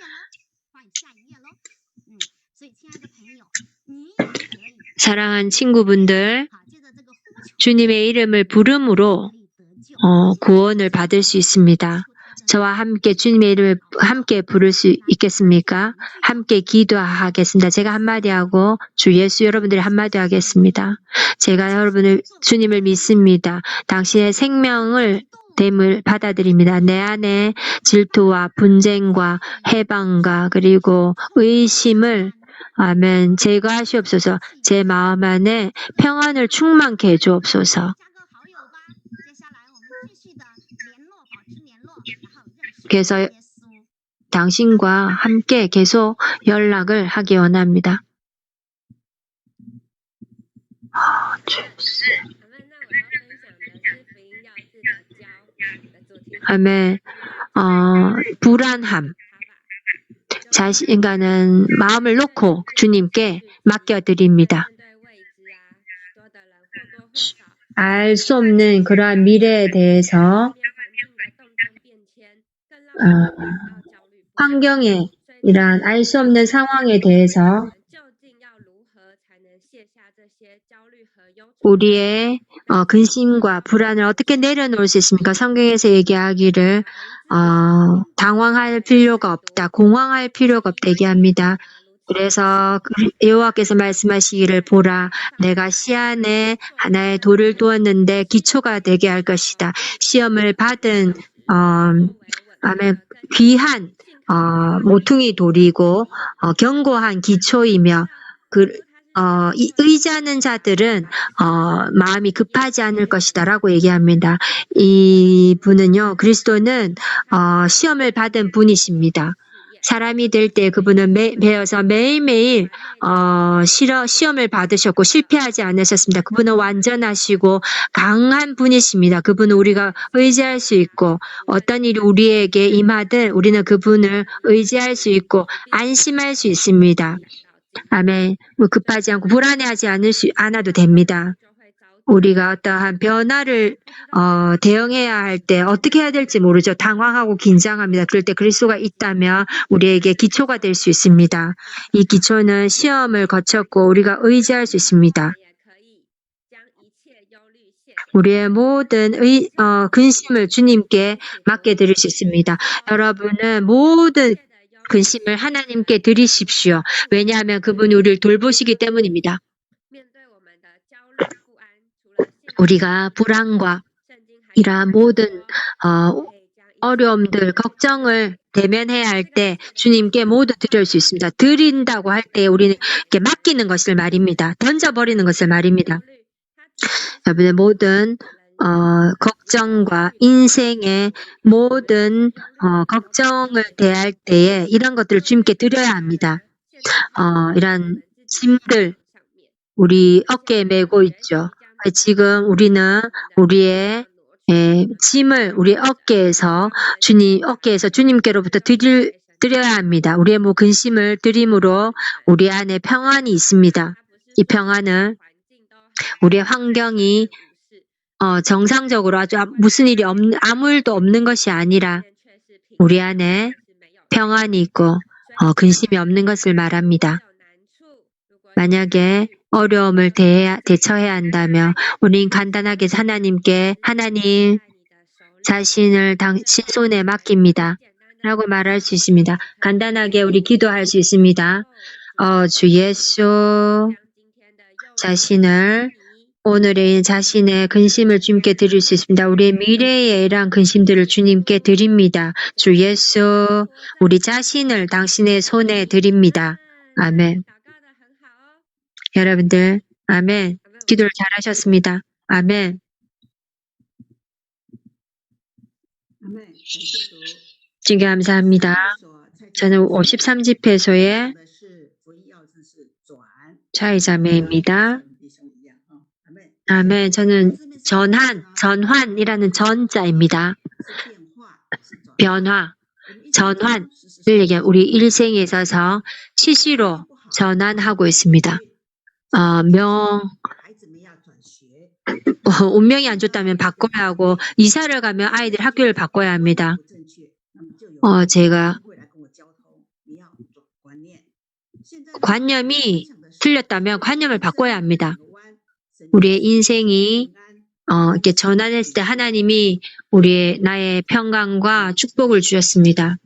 사랑하는 친구분들, 주님의 이름을 부름으로 구원을 받을 수 있습니다. 저와 함께 주님의 이름을 함께 부를 수 있겠습니까? 함께 기도하겠습니다. 제가 한마디 하고 주 예수 여러분들이 한마디 하겠습니다. 제가 주님을 믿습니다. 당신의 생명을 됨을 받아들입니다. 내 안에 질투와 분쟁과 해방과 그리고 의심을 제거하시옵소서. 제 마음 안에 평안을 충만케 해주옵소서. 그래서 당신과 함께 계속 연락을 하기 원합니다. 아멘. 불안함. 인간은 마음을 놓고 주님께 맡겨드립니다. 알 수 없는 그러한 미래에 대해서 환경에 이러한 알 수 없는 상황에 대해서 우리의 근심과 불안을 어떻게 내려놓을 수 있습니까? 성경에서 얘기하기를 당황할 필요가 없다, 공황할 필요가 없다 얘기합니다. 그래서 여호와께서 말씀하시기를 보라, 내가 시안에 하나의 돌을 두었는데 기초가 되게 할 것이다. 시험을 받은 귀한 모퉁이 돌이고 견고한 기초이며 의지하는 자들은 마음이 급하지 않을 것이다라고 얘기합니다. 이분은요, 그리스도는 시험을 받은 분이십니다. 사람이 될 때 그분은 배워서 매일매일 시험을 받으셨고 실패하지 않으셨습니다. 그분은 완전하시고 강한 분이십니다. 그분은 우리가 의지할 수 있고 어떤 일이 우리에게 임하든 우리는 그분을 의지할 수 있고 안심할 수 있습니다. 아멘. 급하지 않고 불안해하지 않아도 됩니다. 우리가 어떠한 변화를 대응해야 할 때 어떻게 해야 될지 모르죠. 당황하고 긴장합니다. 그럴 때 그리스도가 있다면 우리에게 기초가 될 수 있습니다. 이 기초는 시험을 거쳤고 우리가 의지할 수 있습니다. 우리의 모든 근심을 주님께 맡겨드릴 수 있습니다. 여러분은 모든 근심을 하나님께 드리십시오. 왜냐하면 그분이 우리를 돌보시기 때문입니다. 우리가 불안과 이러한 모든 어려움들, 걱정을 대면해야 할 때 주님께 모두 드릴 수 있습니다. 드린다고 할 때 우리는 이렇게 맡기는 것을 말입니다. 던져버리는 것을 말입니다. 여러분의 모든 걱정과 인생의 모든 걱정을 대할 때에 이런 것들을 주님께 드려야 합니다. 이런 짐들 우리 어깨에 메고 있죠. 지금 우리는 우리의 짐을 우리 어깨에서 주님께로부터 드려야 합니다. 우리의 근심을 드림으로 우리 안에 평안이 있습니다. 이 평안은 우리의 환경이 정상적으로 무슨 일이 아무 일도 없는 것이 아니라 우리 안에 평안이 있고 근심이 없는 것을 말합니다. 만약에 어려움을 대처해야 한다면 우린 간단하게 하나님 자신을 당신 손에 맡깁니다 라고 말할 수 있습니다. 간단하게 우리 기도할 수 있습니다. 주 예수 오늘의 자신의 근심을 주님께 드릴 수 있습니다. 우리의 미래에 이러한 근심들을 주님께 드립니다. 주 예수, 우리 자신을 당신의 손에 드립니다. 아멘. 여러분들, 아멘. 기도를 잘하셨습니다. 아멘. 진짜 감사합니다. 저는 53집회소의 차이자매입니다. 아멘. 저는 전환이라는 전자입니다. 변화, 전환을 얘기한 우리 일생에 있어서 시시로 전환하고 있습니다. 운명이 안 좋다면 바꿔야 하고, 이사를 가면 아이들 학교를 바꿔야 합니다. 제가 관념이 틀렸다면 관념을 바꿔야 합니다. 우리의 인생이 이렇게 전환했을 때 하나님이 나의 평강과 축복을 주셨습니다.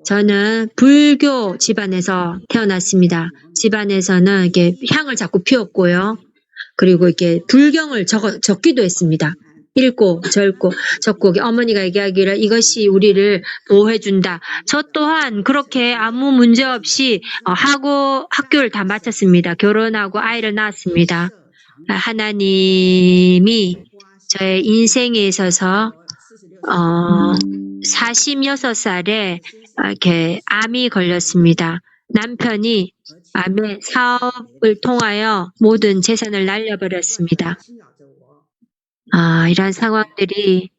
저는 불교 집안에서 태어났습니다. 집안에서는 이렇게 향을 자꾸 피웠고요. 그리고 이렇게 불경을 적기도 했습니다. 읽고 적고 어머니가 얘기하기를 이것이 우리를 보호해준다. 저 또한 그렇게 아무 문제 없이 하고 학교를 다 마쳤습니다. 결혼하고 아이를 낳았습니다. 하나님이 저의 인생에 있어서 46살에 이렇게 암이 걸렸습니다. 남편이 암의 사업을 통하여 모든 재산을 날려버렸습니다. 이런 상황들이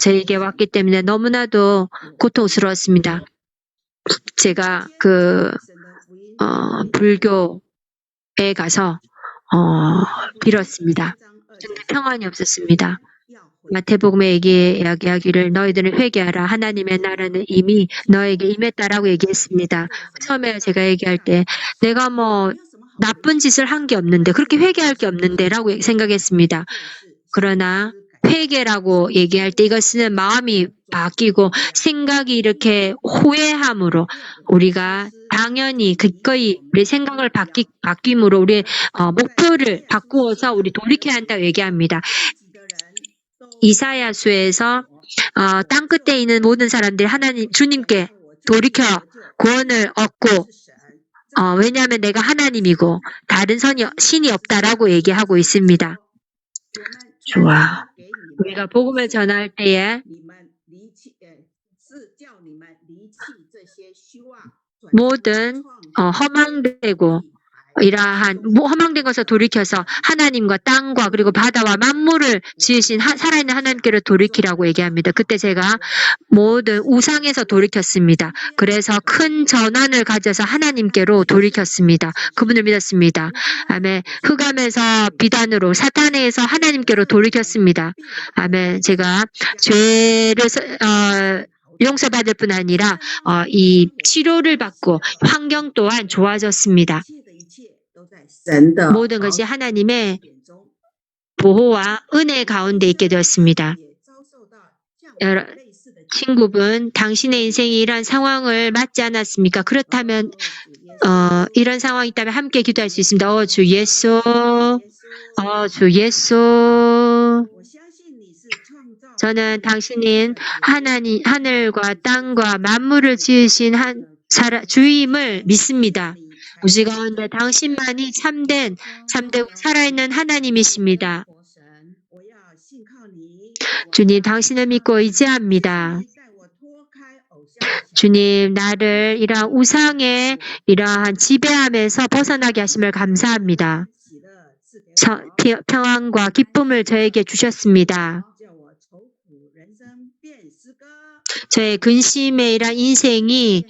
저에게 왔기 때문에 너무나도 고통스러웠습니다. 제가 불교에 가서 빌었습니다. 근데 평안이 없었습니다. 마태복음에 이야기하기를 너희들은 회개하라. 하나님의 나라는 이미 너에게 임했다라고 얘기했습니다. 처음에 제가 얘기할 때 내가 나쁜 짓을 한 게 없는데 그렇게 회개할 게 없는데 라고 생각했습니다. 그러나 회개라고 얘기할 때 이것은 마음이 바뀌고 생각이 이렇게 호해함으로 우리가 당연히 기꺼이 우리 생각을 바뀜으로 우리의 목표를 바꾸어서 우리 돌이켜야 한다고 얘기합니다. 이사야서에서 땅 끝에 있는 모든 사람들이 하나님 주님께 돌이켜 구원을 얻고 왜냐하면 내가 하나님이고 다른 신이 없다라고 얘기하고 있습니다. 좋아. 우리가 복음을 전할 때에 모든 허망되고 이러한 허망된 것을 돌이켜서 하나님과 땅과 그리고 바다와 만물을 지으신 살아있는 하나님께로 돌이키라고 얘기합니다. 그때 제가 모든 우상에서 돌이켰습니다. 그래서 큰 전환을 가져서 하나님께로 돌이켰습니다. 그분을 믿었습니다. 아멘. 흑암에서 비단으로 사탄에서 하나님께로 돌이켰습니다. 아멘. 제가 죄를 용서받을 뿐 아니라 이 치료를 받고 환경 또한 좋아졌습니다. 모든 것이 하나님의 보호와 은혜 가운데 있게 되었습니다. 친구분, 당신의 인생이 이런 상황을 맞지 않았습니까? 그렇다면 이런 상황이 있다면 함께 기도할 수 있습니다. 주 예수, 주 예수. 저는 당신인 하나님, 하늘과 땅과 만물을 지으신 주임을 믿습니다. 우리 가운데 당신만이 참된 살아있는 하나님이십니다. 주님, 당신을 믿고 의지합니다. 주님, 나를 이러한 우상의 이러한 지배함에서 벗어나게 하심을 감사합니다. 평안과 기쁨을 저에게 주셨습니다. 저의 근심의 이러한 인생이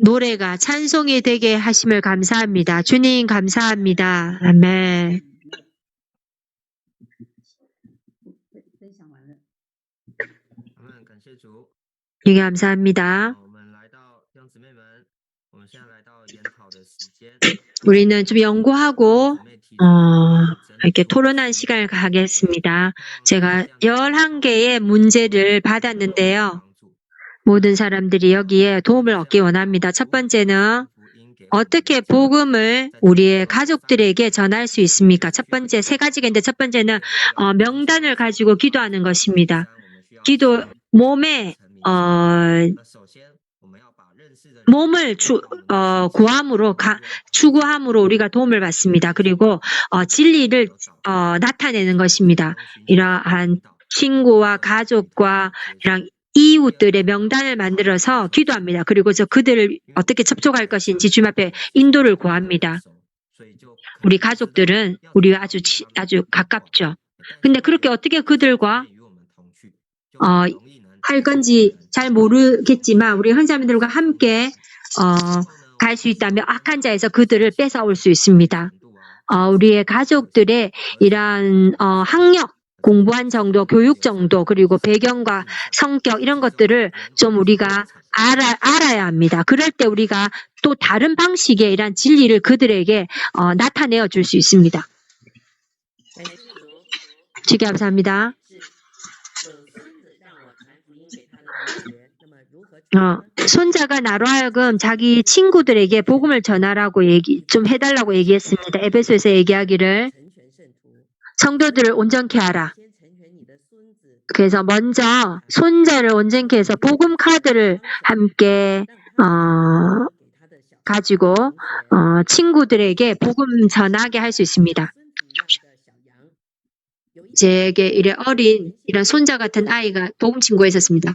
노래가 찬송이 되게 하심을 감사합니다. 주님 감사합니다. 아멘. 예, 감사합니다. 우리는 좀 연구하고 이렇게 토론한 시간을 가겠습니다. 제가 11개의 문제를 받았는데요. 모든 사람들이 여기에 도움을 얻기 원합니다. 첫 번째는 어떻게 복음을 우리의 가족들에게 전할 수 있습니까? 첫 번째, 3가지가 있는데 첫 번째는 명단을 가지고 기도하는 것입니다. 몸을 추구함으로 우리가 도움을 받습니다. 그리고 진리를 나타내는 것입니다. 이러한 친구와 가족과 이랑 이웃들의 명단을 만들어서 기도합니다. 그리고 그들을 어떻게 접촉할 것인지 주님 앞에 인도를 구합니다. 우리 가족들은 우리와 아주 가깝죠. 근데 그렇게 어떻게 그들과 할 건지 잘 모르겠지만 우리 헌자님들과 함께 갈 수 있다면 악한 자에서 그들을 뺏어올 수 있습니다. 우리의 가족들의 이러한 학력, 공부한 정도, 교육 정도, 그리고 배경과 성격 이런 것들을 좀 우리가 알아야 합니다. 그럴 때 우리가 또 다른 방식의 이러한 진리를 그들에게 나타내어 줄 수 있습니다. 주께 감사합니다. 손자가 나로 하여금 자기 친구들에게 복음을 전하라고 좀 해달라고 얘기했습니다. 에베소에서 얘기하기를 성도들을 온전케 하라. 그래서 먼저 손자를 온전케 해서 복음 카드를 함께 가지고 친구들에게 복음 전하게 할 수 있습니다. 제게 이런 손자 같은 아이가 복음 친구가 있었습니다.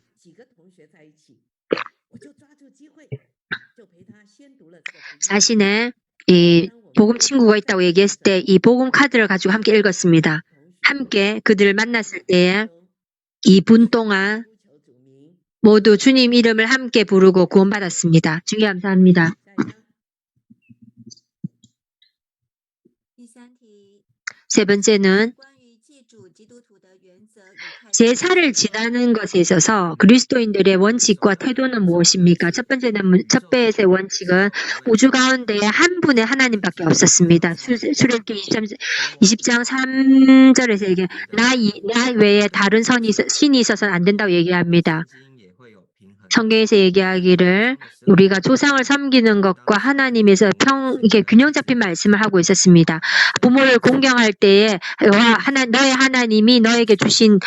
자신의 이 복음 친구가 있다고 얘기했을 때 이 복음 카드를 가지고 함께 읽었습니다. 함께 그들을 만났을 때에 2분 동안 모두 주님 이름을 함께 부르고 구원받았습니다. 주님 감사합니다. 세 번째는 제사를 지나는 것에 있어서 그리스도인들의 원칙과 태도는 무엇입니까? 첫 번째의 원칙은 우주 가운데 한 분의 하나님밖에 없었습니다. 출애굽기 20장 3절에서 얘기해 나 외에 다른 신이 있어서는 안 된다고 얘기합니다. 성경에서 얘기하기를 우리가 조상을 섬기는 것과 하나님에서 이게 균형 잡힌 말씀을 하고 있었습니다. 부모를 공경할 때에 너의 하나님이 너에게 주신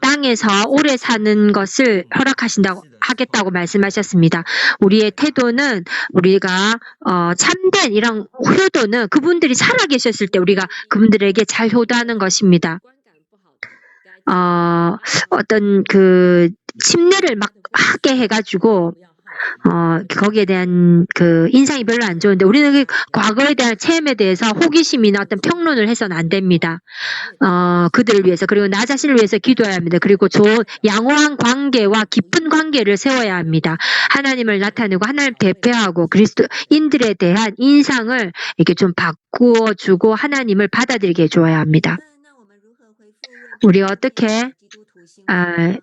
땅에서 오래 사는 것을 하겠다고 말씀하셨습니다. 우리의 태도는 우리가 참된 이런 효도는 그분들이 살아계셨을 때 우리가 그분들에게 잘 효도하는 것입니다. 어떤 그 침례를 막 하게 해가지고 거기에 대한 그 인상이 별로 안 좋은데 우리는 그 과거에 대한 체험에 대해서 호기심이나 어떤 평론을 해서는 안 됩니다. 그들을 위해서 그리고 나 자신을 위해서 기도해야 합니다. 그리고 좋은 양호한 관계와 깊은 관계를 세워야 합니다. 하나님을 나타내고 하나님 대표하고 그리스도인들에 대한 인상을 이렇게 좀 바꾸어주고 하나님을 받아들이게 해줘야 합니다. 우리 어떻게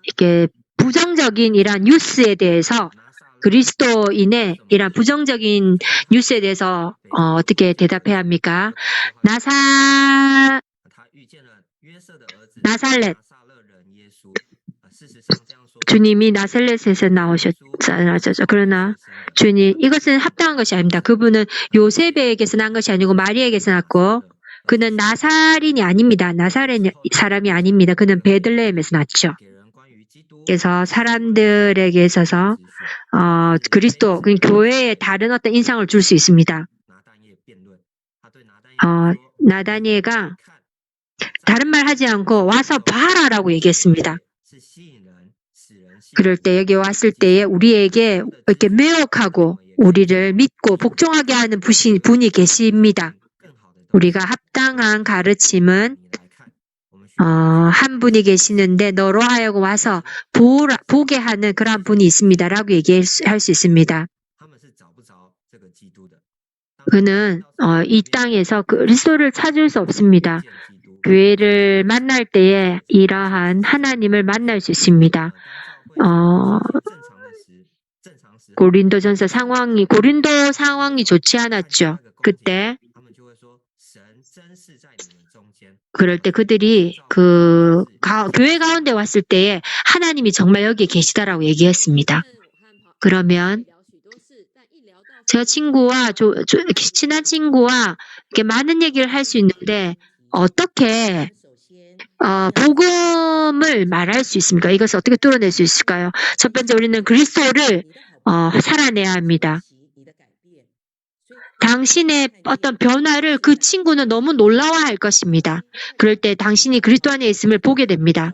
이렇게 부정적인 이런 뉴스에 대해서 그리스도인의 이런 부정적인 뉴스에 대해서 어떻게 대답해야 합니까? 나살렛 주님이 나살렛에서 나오셨잖아요. 그러나 주님 이것은 합당한 것이 아닙니다. 그분은 요셉에게서 난 것이 아니고 마리아에게서 났고 그는 나사린이 아닙니다. 나사렛 사람이 아닙니다. 그는 베들레헴에서 났죠. 그래서 사람들에게 있어서 그리스도 교회에 다른 어떤 인상을 줄 수 있습니다. 나다니엘가 다른 말 하지 않고 와서 봐라라고 얘기했습니다. 그럴 때 여기 왔을 때에 우리에게 이렇게 매혹하고 우리를 믿고 복종하게 하는 분이 계십니다. 우리가 합당한 가르침은 한 분이 계시는데 너로 하여금 와서 보게 하는 그런 분이 있습니다라고 얘기할 수 있습니다. 그는 이 땅에서 그리스도를 찾을 수 없습니다. 교회를 만날 때에 이러한 하나님을 만날 수 있습니다. 고린도 상황이 좋지 않았죠. 그럴 때 그들이 교회 가운데 왔을 때에 하나님이 정말 여기에 계시다라고 얘기했습니다. 그러면 제가 친한 친구와 이렇게 많은 얘기를 할 수 있는데 어떻게 복음을 말할 수 있습니까? 이것을 어떻게 뚫어낼 수 있을까요? 첫 번째 우리는 그리스도를 살아내야 합니다. 당신의 어떤 변화를 그 친구는 너무 놀라워할 것입니다. 그럴 때 당신이 그리스도 안에 있음을 보게 됩니다.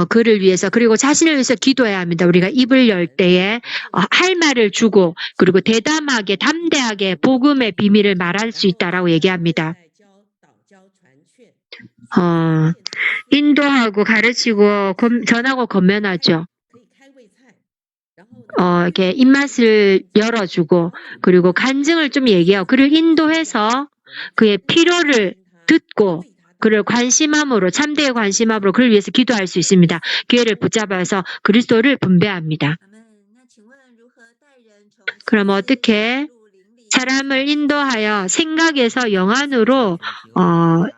그를 위해서 그리고 자신을 위해서 기도해야 합니다. 우리가 입을 열 때에 할 말을 주고 그리고 대담하게 담대하게 복음의 비밀을 말할 수 있다라고 얘기합니다. 인도하고 가르치고 전하고 권면하죠. 이렇게 입맛을 열어주고 그리고 간증을 좀 얘기하고 그를 인도해서 그의 필요를 듣고 그를 관심함으로 참되의 관심함으로 그를 위해서 기도할 수 있습니다. 기회를 붙잡아서 그리스도를 분배합니다. 그럼 어떻게 사람을 인도하여 생각에서 영안으로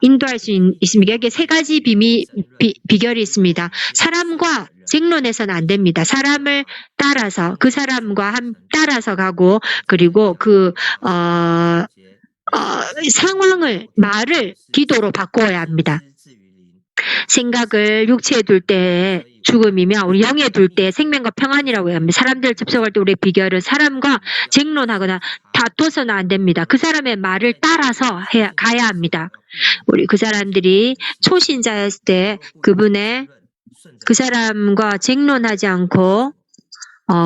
인도할 수 있습니까? 여기에 세 가지 비결이 있습니다. 사람과 쟁론해서는 안 됩니다. 사람을 따라서 그 사람과 따라서 가고 그리고 그 상황을 말을 기도로 바꾸어야 합니다. 생각을 육체에 둘 때 죽음이며 우리 영에 둘 때 생명과 평안이라고 합니다. 사람들 접속할 때 우리의 비결은 사람과 쟁론하거나 다퉈서는 안 됩니다. 그 사람의 말을 따라서 가야 합니다. 우리 그 사람들이 초신자였을 때 그 사람과 쟁론하지 않고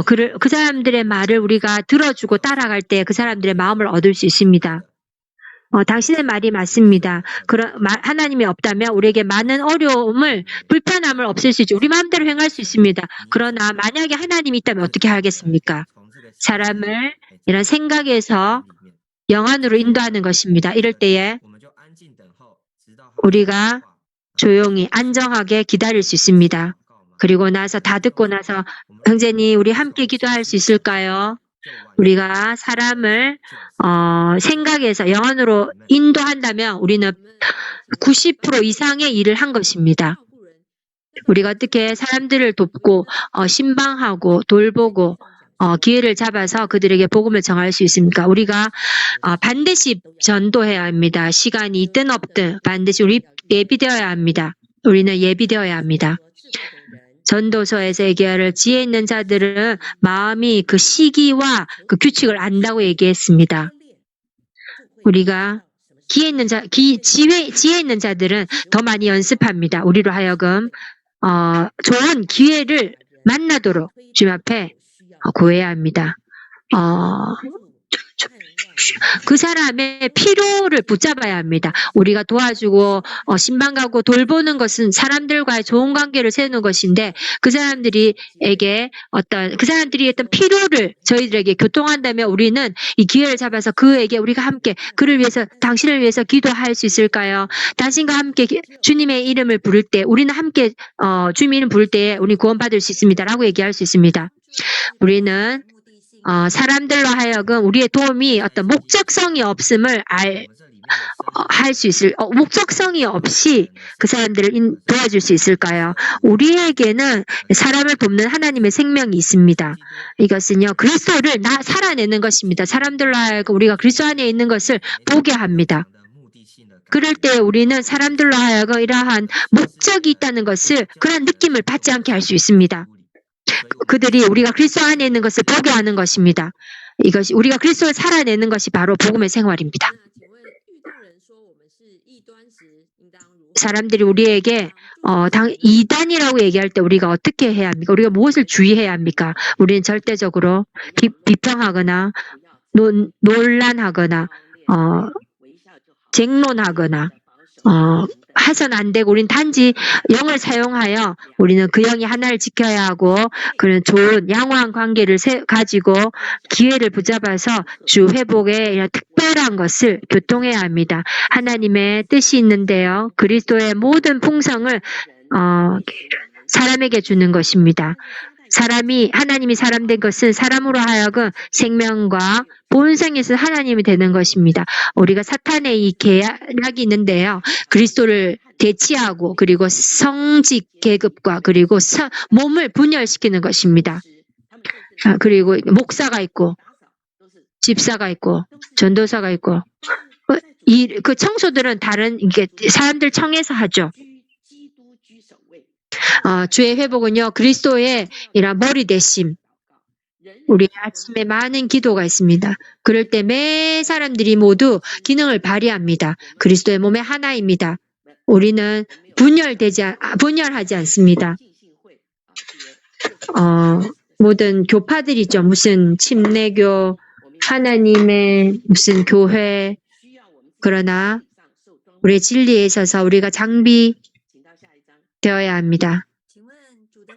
그 사람들의 말을 우리가 들어주고 따라갈 때 그 사람들의 마음을 얻을 수 있습니다. 당신의 말이 맞습니다. 하나님이 없다면 우리에게 많은 어려움을, 불편함을 없앨 수 있죠. 우리 마음대로 행할 수 있습니다. 그러나 만약에 하나님이 있다면 어떻게 하겠습니까? 사람을 이런 생각에서 영안으로 인도하는 것입니다. 이럴 때에 우리가 조용히 안정하게 기다릴 수 있습니다. 그리고 나서 다 듣고 나서 형제님 우리 함께 기도할 수 있을까요? 우리가 사람을 생각에서 영안으로 인도한다면 우리는 90% 이상의 일을 한 것입니다. 우리가 어떻게 사람들을 돕고 신방하고 돌보고 기회를 잡아서 그들에게 복음을 전할 수 있습니까? 우리가 반드시 전도해야 합니다. 시간이 있든 없든 반드시 우리 예비되어야 합니다. 우리는 예비되어야 합니다. 전도서에서 얘기하를 지혜 있는 자들은 마음이 그 시기와 그 규칙을 안다고 얘기했습니다. 우리가 지혜 있는 자들은 더 많이 연습합니다. 우리로 하여금 좋은 기회를 만나도록 주님 앞에 구해야 합니다. 그 사람의 필요를 붙잡아야 합니다. 우리가 도와주고 신방 가고 돌보는 것은 사람들과의 좋은 관계를 세우는 것인데 그 사람들이 어떤 필요를 저희들에게 교통한다면 우리는 이 기회를 잡아서 그에게 우리가 함께 그를 위해서 당신을 위해서 기도할 수 있을까요? 당신과 함께 주님의 이름을 부를 때 우리는 함께 주님의 이름 부를 때 우리 구원받을 수 있습니다라고 얘기할 수 있습니다. 우리는 사람들로 하여금 우리의 도움이 어떤 목적성이 없음을 할 수 있을, 목적성이 없이 그 사람들을 도와줄 수 있을까요? 우리에게는 사람을 돕는 하나님의 생명이 있습니다. 이것은요, 그리스도를 살아내는 것입니다. 사람들로 하여금 우리가 그리스도 안에 있는 것을 보게 합니다. 그럴 때 우리는 사람들로 하여금 이러한 목적이 있다는 것을, 그런 느낌을 받지 않게 할 수 있습니다. 그들이 우리가 그리스도 안에 있는 것을 보게 하는 것입니다. 이것이 우리가 그리스도를 살아내는 것이 바로 복음의 생활입니다. 사람들이 우리에게 이단이라고 얘기할 때 우리가 어떻게 해야 합니까? 우리가 무엇을 주의해야 합니까? 우리는 절대적으로 비평하거나 논란하거나 쟁론하거나 해서는 안 되고 우리는 단지 영을 사용하여 우리는 그 영이 하나를 지켜야 하고 그런 좋은 양호한 관계를 가지고 기회를 붙잡아서 주 회복에 이런 특별한 것을 교통해야 합니다. 하나님의 뜻이 있는데요. 그리스도의 모든 풍성을 사람에게 주는 것입니다. 하나님이 사람 된 것은 사람으로 하여금 생명과 본성에서 하나님이 되는 것입니다. 우리가 사탄의 이 계략이 있는데요. 그리스도를 대치하고 그리고 성직 계급과 그리고 몸을 분열시키는 것입니다. 그리고 목사가 있고 집사가 있고 전도사가 있고 그 청소들은 다른 사람들 청해서 하죠. 주의 회복은요, 그리스도의 이런 머리 대심. 우리 아침에 많은 기도가 있습니다. 그럴 때 매 사람들이 모두 기능을 발휘합니다. 그리스도의 몸의 하나입니다. 우리는 분열하지 않습니다. 모든 교파들이 있죠. 무슨 침례교, 하나님의 무슨 교회. 그러나 우리의 진리에 있어서 우리가 장비되어야 합니다.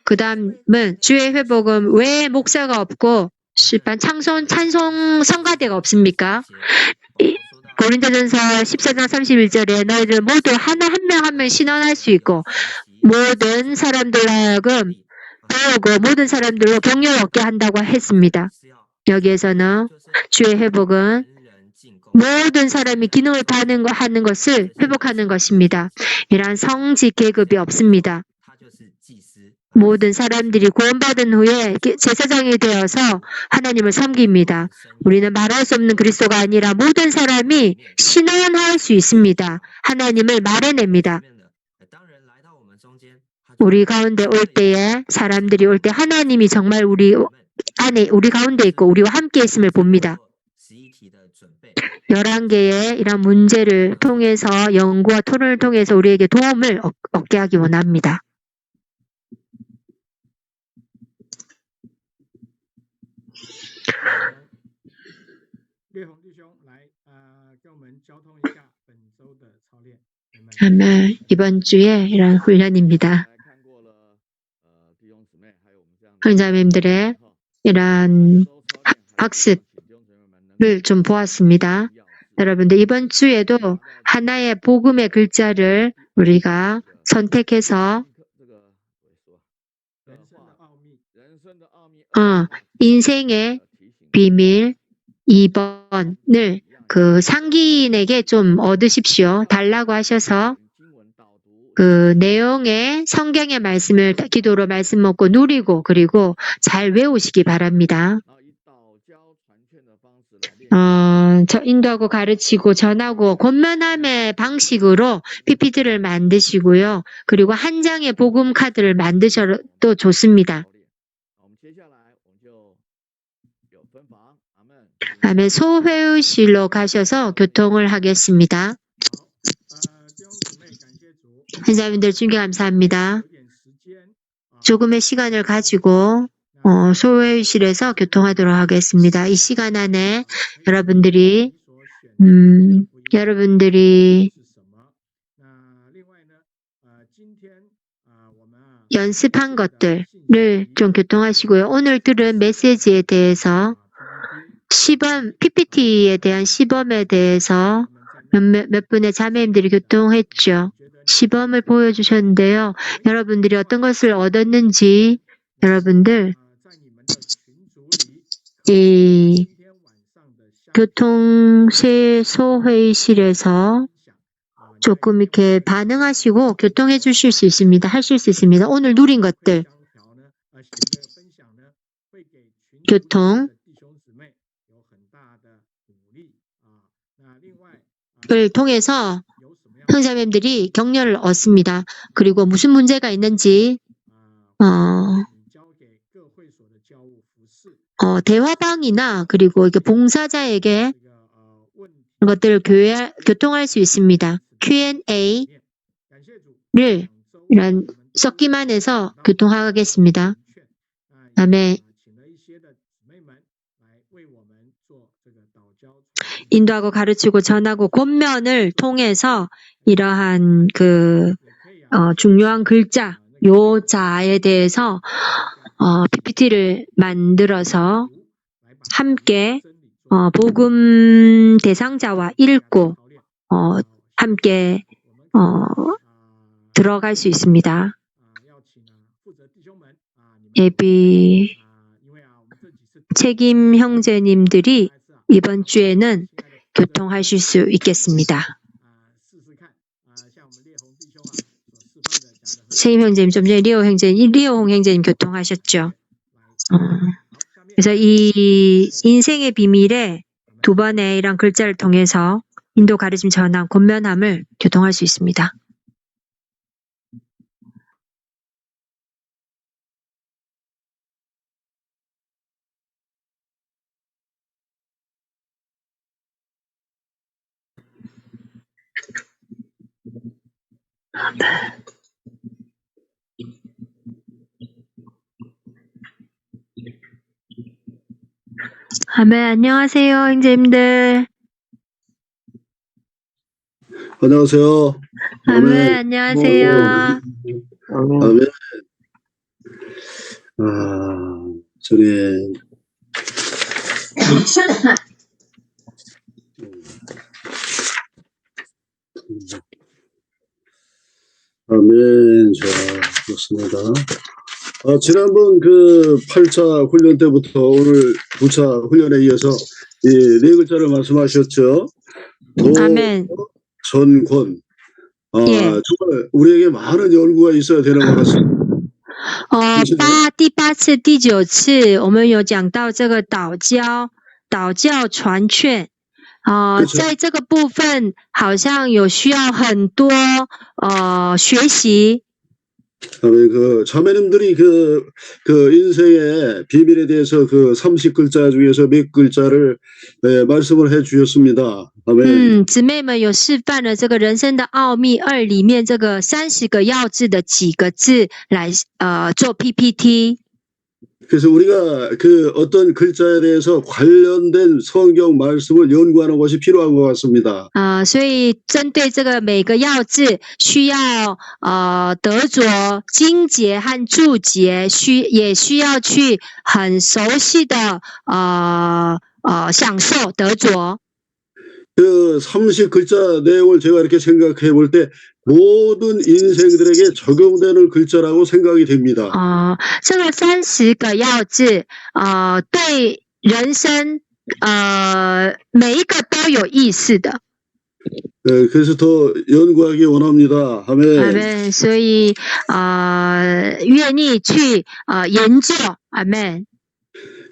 그 다음은 주의 회복은 왜 목사가 없고 찬송 성가대가 없습니까? 고린도전서 14장 31절에 너희들 모두 하나 한 명 한 명 신원할 수 있고 모든 사람들로 하여금 배우고 모든 사람들로 격려를 얻게 한다고 했습니다. 여기에서는 주의 회복은 모든 사람이 기능을 하는 것을 회복하는 것입니다. 이러한 성직 계급이 없습니다. 모든 사람들이 구원받은 후에 제사장이 되어서 하나님을 섬깁니다. 우리는 말할 수 없는 그리스도가 아니라 모든 사람이 신원할 수 있습니다. 하나님을 말해냅니다. 우리 가운데 올 때에 사람들이 올 때 하나님이 정말 우리 가운데 있고 우리와 함께 있음을 봅니다. 11개의 이런 문제를 통해서 연구와 토론을 통해서 우리에게 도움을 얻게 하기 원합니다. 烈红弟兄来跟我们交通一下本周的操练。 아멘. 이번 주에 이런 훈련입니다. 훈자님들의 이런 학습을 좀 보았습니다. 여러분들 이번 주에도 하나의 복음의 글자를 우리가 선택해서 인생의 비밀 2번을 그 상기인에게 좀 얻으십시오. 달라고 하셔서 그 내용의 성경의 말씀을 기도로 말씀 먹고 누리고 그리고 잘 외우시기 바랍니다. 인도하고 가르치고 전하고 권면함의 방식으로 PPT를 만드시고요. 그리고 한 장의 복음 카드를 만드셔도 좋습니다. 다음에 소회의실로 가셔서 교통을 하겠습니다. 환자분들 중계 감사합니다. 조금의 시간을 가지고 소회의실에서 교통하도록 하겠습니다. 이 시간 안에 여러분들이 연습한 것들을 좀 교통하시고요. 오늘 들은 메시지에 대해서 시범, PPT에 대한 시범에 대해서 몇 분의 자매님들이 교통했죠. 시범을 보여주셨는데요. 여러분들이 어떤 것을 얻었는지 여러분들 이 교통소회의실에서 조금 이렇게 반응하시고 교통해 주실 수 있습니다. 하실 수 있습니다. 오늘 누린 것들 교통을 통해서 형제자매들이 격려를 얻습니다. 그리고 무슨 문제가 있는지 대화방이나 그리고 이렇게 봉사자에게 것들을 교통할 수 있습니다. Q&A를 이런 섞기만 해서 교통하겠습니다. 다음에 인도하고 가르치고 전하고 권면을 통해서 이러한 중요한 글자, 요자에 대해서 PPT를 만들어서 함께 복음 대상자와 읽고 함께 들어갈 수 있습니다. 예비 책임 형제님들이 이번 주에는 교통하실 수 있겠습니다. 책임 형제님 좀 전에 리오홍 형제님 교통하셨죠. 그래서 이 인생의 비밀의 두 번의 이런 글자를 통해서 인도 가르침 전함, 권면함을 교통할 수 있습니다. 아멘. 안녕하세요, 형제님들. 안녕하세요. 아멘. 안녕하세요. 아멘. 저는 아멘. 좋습니다. 지난번 그 8차 훈련 때부터 오늘 9차 훈련에 이어서 이 네 글자를 말씀하셨죠. 아멘. 전권. 예. 정말 우리에게 많은 연구가 있어야 되는 것 같습니다. 第八次、第九次，我们有讲到这个导教传劝。在这个部分好像有需要很多学习。 자매님들이 그 인생의 비밀에 대해서 그 30글자 중에서 몇 글자를 말씀을 해 주셨습니다. 아멘. 姊妹们有示范了这个人生的奥秘2里面这个30个要字的几个字来做 PPT. 그래서 우리가 그 어떤 글자에 대해서 관련된 성경 말씀을 연구하는 것이 필요한 것 같습니다. 所以针对这个每个要字，需要得着经节和注解，也需要去很熟悉的享受得着。 그 30글자 내용을 제가 이렇게 생각해 볼 때 모든 인생들에게 적용되는 글자라고 생각이 됩니다. 这个30个要字，对人生每一个都有意思的。 그래서 더 연구하기 원합니다. 아멘. 아멘. 所以愿意去研究。아멘.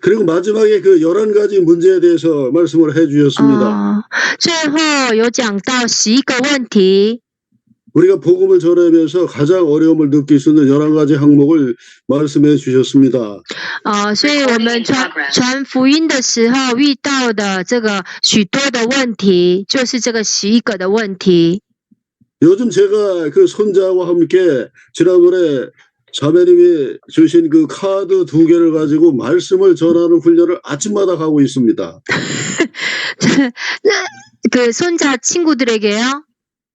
그리고 마지막에 그 11가지 문제에 대해서 말씀을 해 주셨습니다. 最后有讲到11个问题。 우리가 복음을 전하면서 가장 어려움을 느낄 수 있는 11가지 항목을 말씀해 주셨습니다. 所以我们传福音的时候遇到的这个许多的问题，就是这个11个的问题。 요즘 제가 그 손자와 함께 지난번에 자매님이 주신 그 카드 2개를 가지고 말씀을 전하는 훈련을 아침마다 하고 있습니다. 그 손자 친구들에게요?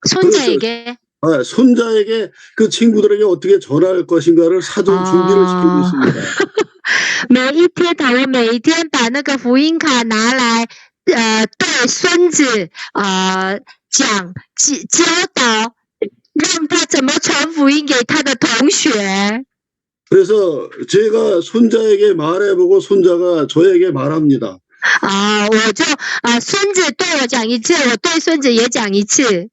손자에게? 손자에게 그 친구들에게 어떻게 전할 것인가를 사전 준비를 시키고 있습니다. 每一天我每一天把那个福音卡拿来对孙子教导 让他怎么传福音给他的同学。 그래서 제가 손자에게 말해보고 손자가 저에게 말합니다. 我就孙子对我讲一次，我对孙子也讲一次。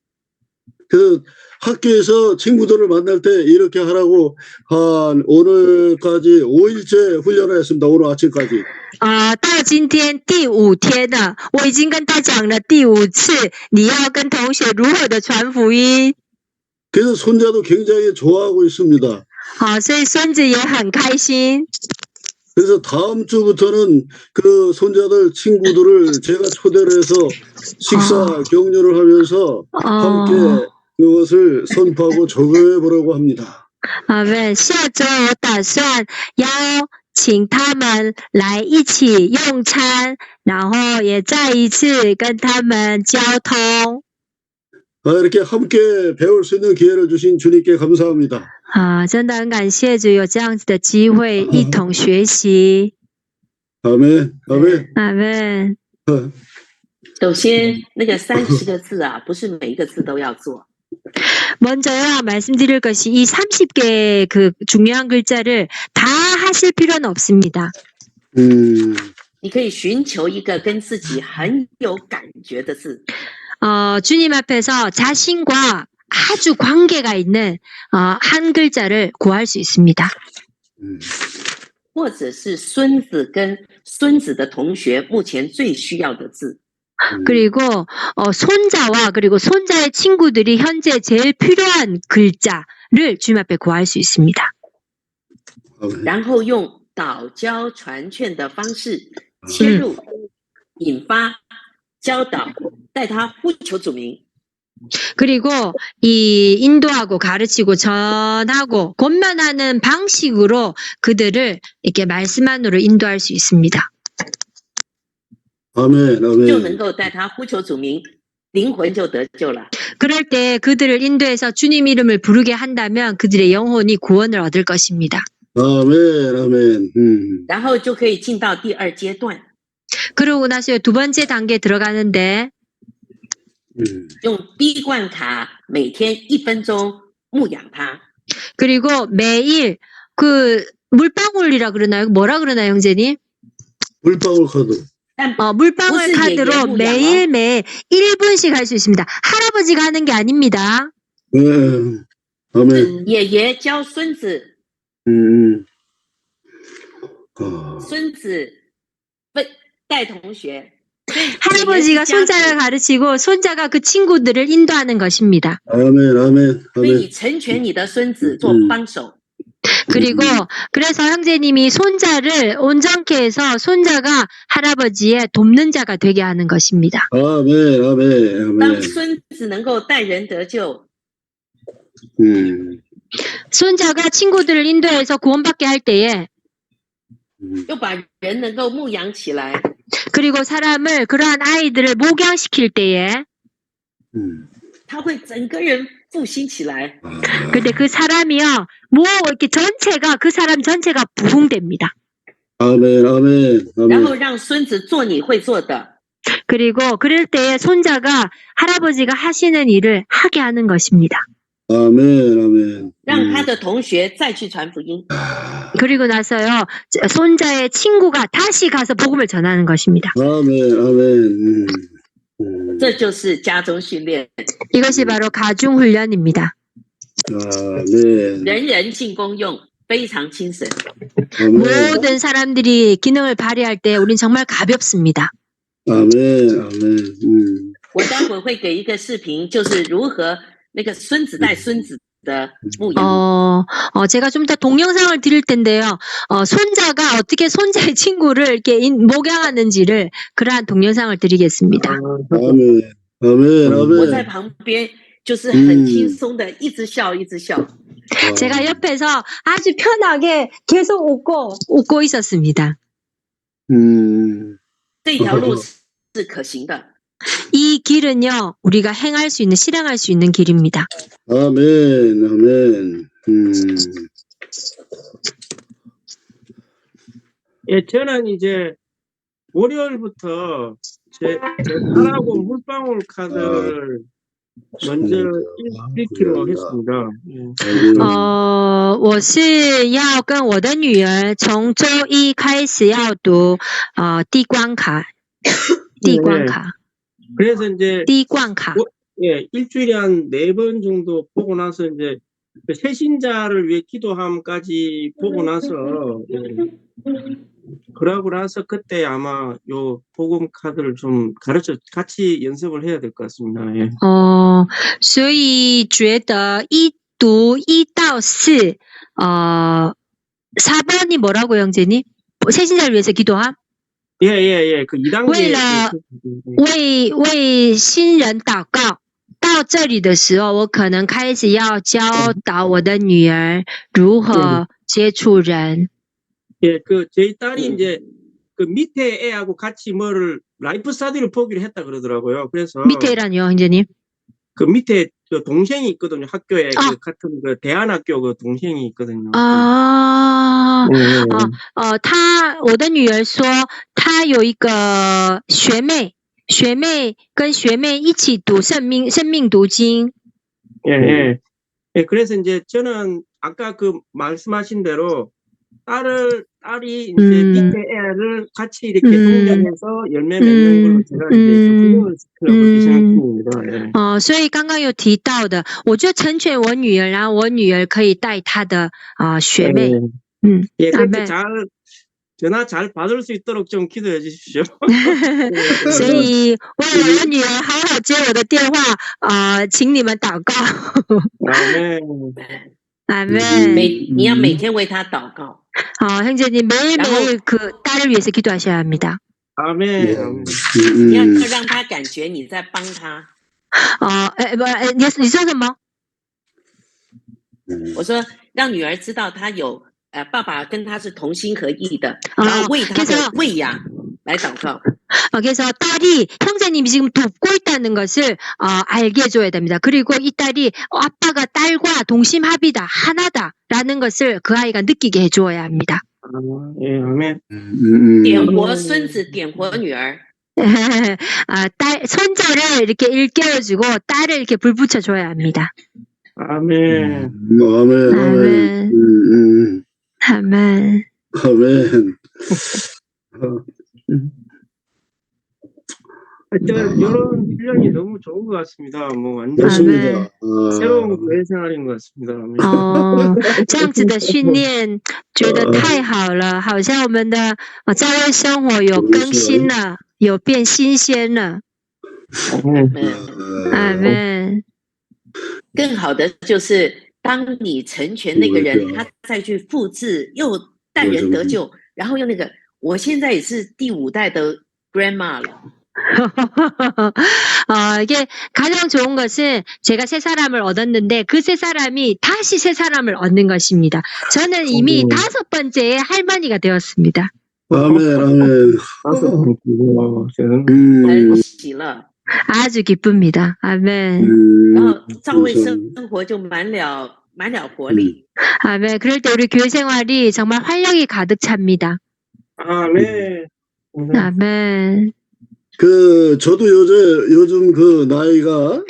그 학교에서 친구들을 만날 때 이렇게 하라고 한 오늘까지 5일째 훈련을 했습니다. 오늘 아침까지. 到今天第5天了，我已经跟他讲了第5次，你要跟同学如何的传福音。 그래서 손자도 굉장히 좋아하고 있습니다. 所以孙子也很开心。 그래서 다음 주부터는 그 손자들 친구들을 제가 초대를 해서 식사 격려를 하면서 함께 그것을 선포하고 적용해 보려고 합니다. 下周我打算邀请他们来一起用餐，然后也再一次跟他们交通。 이렇게 함께 배울 수 있는 기회를 주신 주님께 감사합니다. 真的很感谢主有这样子的机会一同学习。 아멘, 아멘. 아멘. 首先，那个30个字啊，不是每一个字都要做。 먼저요 말씀드릴 것이 이 30개 그 중요한 글자를 다 하실 필요는 없습니다. 你可以寻求一个跟自己很有感觉的字。 주님 앞에서 자신과 아주 관계가 있는 한 글자를 구할 수 있습니다. 或者是孙子跟孙子的同学目前最需要的字。 그리고 손자와 그리고 손자의 친구들이 현재 제일 필요한 글자를 주님 앞에 구할 수 있습니다. 然后用导教传劝的方式切入、引发、教导，带他呼求主名。 그리고 이 인도하고 가르치고 전하고 권면하는 방식으로 그들을 이렇게 말씀 안으로 인도할 수 있습니다. 아멘, 就能 아멘. 够带他呼求主名，灵魂就得救了。 그럴 때 그들을 인도해서 주님 이름을 부르게 한다면 그들의 영혼이 구원을 얻을 것입니다. 아멘, 아멘. 然后就可以进到第二阶段， 그러고 나서 두 번째 단계에 들어가는데用滴灌卡每天1分钟牧养他。 그리고 매일 그 물방울이라 그러나요? 뭐라 그러나요, 형제님? 물방울 카드. 但 물방울 무슨 카드로 얘기예요, 무양아? 매일매일 1분씩 할 수 있습니다. 할아버지가 하는 게 아닙니다. 네, 아멘. 爷爷教孙子， 아, 孙子带同学，所以 할아버지가 손자를 가르치고 손자가 그 친구들을 인도하는 것입니다. 아멘, 아멘, 所以 아멘. 你成全你的孙子做帮手。 그리고 그래서 형제님이 손자를 온전케 해서 손자가 할아버지의 돕는 자가 되게 하는 것입니다. 아멘, 아멘, 当 아멘. 孙子能够带人得救， 손자가 친구들을 인도해서 구원받게 할 때에 又把人能够牧养起来， 그리고 사람을 그러한 아이들을 목양시킬 때에 他会整个人复兴起来。 근데 그 사람이요 뭐 이렇게 전체가 그 사람 전체가 부흥됩니다. 아멘, 아멘, 然后 아멘. 让孙子做你会做的， 그리고 그럴 때에 손자가 할아버지가 하시는 일을 하게 하는 것입니다. 아멘, 아멘. 让他的同学再去传福音。 그리고 나서요 손자의 친구가 다시 가서 복음을 전하는 것입니다. 아멘, 아멘. 这就是家中训练， 이것이 바로 가중 훈련입니다. 아멘. 人人进公用，非常精神。 아멘. 모든 사람들이 기능을 발휘할 때 우린 정말 가볍습니다. 아멘, 아멘. 我待会会给一个视频，就是如何那个孙子带孙子的牧养。 제가 좀 더 동영상을 드릴 텐데요. 손자가 어떻게 손자의 친구를 이렇게 목양하는지를 그러한 동영상을 드리겠습니다. 아멘, 아멘, 我在 아멘. 旁边就是很轻松的，一直笑，一直笑。 제가 옆에서 아주 편하게 계속 웃고 있었습니다. 这条路是可行的。 이 길은요, 우리가 행할 수 있는, 실행할 수 있는 길입니다. 아멘, 아멘. 예, 저는 이제 월요일부터 제 딸하고 물방울 카드를 먼저 읽기로 하겠습니다. 예. 我是要跟我的女儿从周一开始要读地关卡， 그래서 이제 滴灌卡。 예, 일주일에 한 4번 정도 보고 나서 이제 그 새신자를 위해 기도함까지 보고 나서 그러고 나서 그때 아마 요 복음 카드를 좀 가르쳐 같이 연습을 해야 될 것 같습니다. 예. 所以觉得一读1到4 4번이 뭐라고요, 형제님? 새신자를 위해서 기도함? 예. 그 2단계 为新人祷告。到这里的时候，我可能开始要教导我的女儿如何接触人。 예, 그 제 딸이 이제 그 밑에 애하고 같이 뭐를 라이프 스타디를 보기로 했다 그러더라고요. 그래서 밑에라니요, 형제님? 그 밑에 그 동생이 있거든요. 학교에 그 같은 그 대안학교 그 동생이 있거든요. 我的女儿说，她有一个学妹跟学妹一起读生命读经。 예. 그래서 이제 저는 아까 그 말씀하신 대로 딸이 이제 밑에 애를 같이 이렇게 동작해서 열매 맺는 걸로 제가 이제 훈련을 시키려고 그렇게 생각합니다. 所以刚刚有提到的，我就成全我女儿，然后我女儿可以带她的学妹。 예, 그렇게 전화 잘 받을 수 있도록 좀 기도해 주십시오. 所以为我的女儿好好接我的电话，请你们祷告。 아멘. 아멘. 你要每天为他祷告。 형제님 매일매일 그 딸을 위해서 기도하셔야 합니다. 아멘. 你要让他感觉你在帮他。你说什么？我说让女儿知道她有爸爸跟她是同心合意的，然后为她的喂养来祷告。 그래서 딸이 형제님이 지금 돕고 있다는 것을 알게 해줘야 됩니다. 그리고 이 딸이 아빠가 딸과 동심합이다, 하나다라는 것을 그 아이가 느끼게 해주어야 합니다. 예, 아멘. 点活孙子，点活女儿。 손자를 이렇게 일깨워주고 딸을 이렇게 불 붙여줘야 합니다. 아멘. 아멘. 아멘. 아멘. 아멘. 하여튼 이런 훈련이 너무 좋은 것 같습니다. 뭐 완전 맞습니다. 새로운 교회 생활인 것 같습니다. 아멘. 这样子的训练觉得太好了，好像我们的教会生活有更新了，有变新鲜了。 아멘. 更好的就是当你成全那个人，他再去复制，又带人得救，然后用那个，我现在也是第5代的 grandma 了。 이게 가장 좋은 것은 제가 새 사람을 얻었는데 그 새 사람이 다시 새 사람을 얻는 것입니다. 저는 이미 5번째의 할머니가 되었습니다. 아멘. 아멘. 很喜乐， 아주 기쁩니다. 아멘. 然后教会生活就满了活力。 아멘. 그럴 때 우리 교회 생활이 정말 활력이 가득 찹니다. 아멘. 아멘. 저도 요즘 그 나이가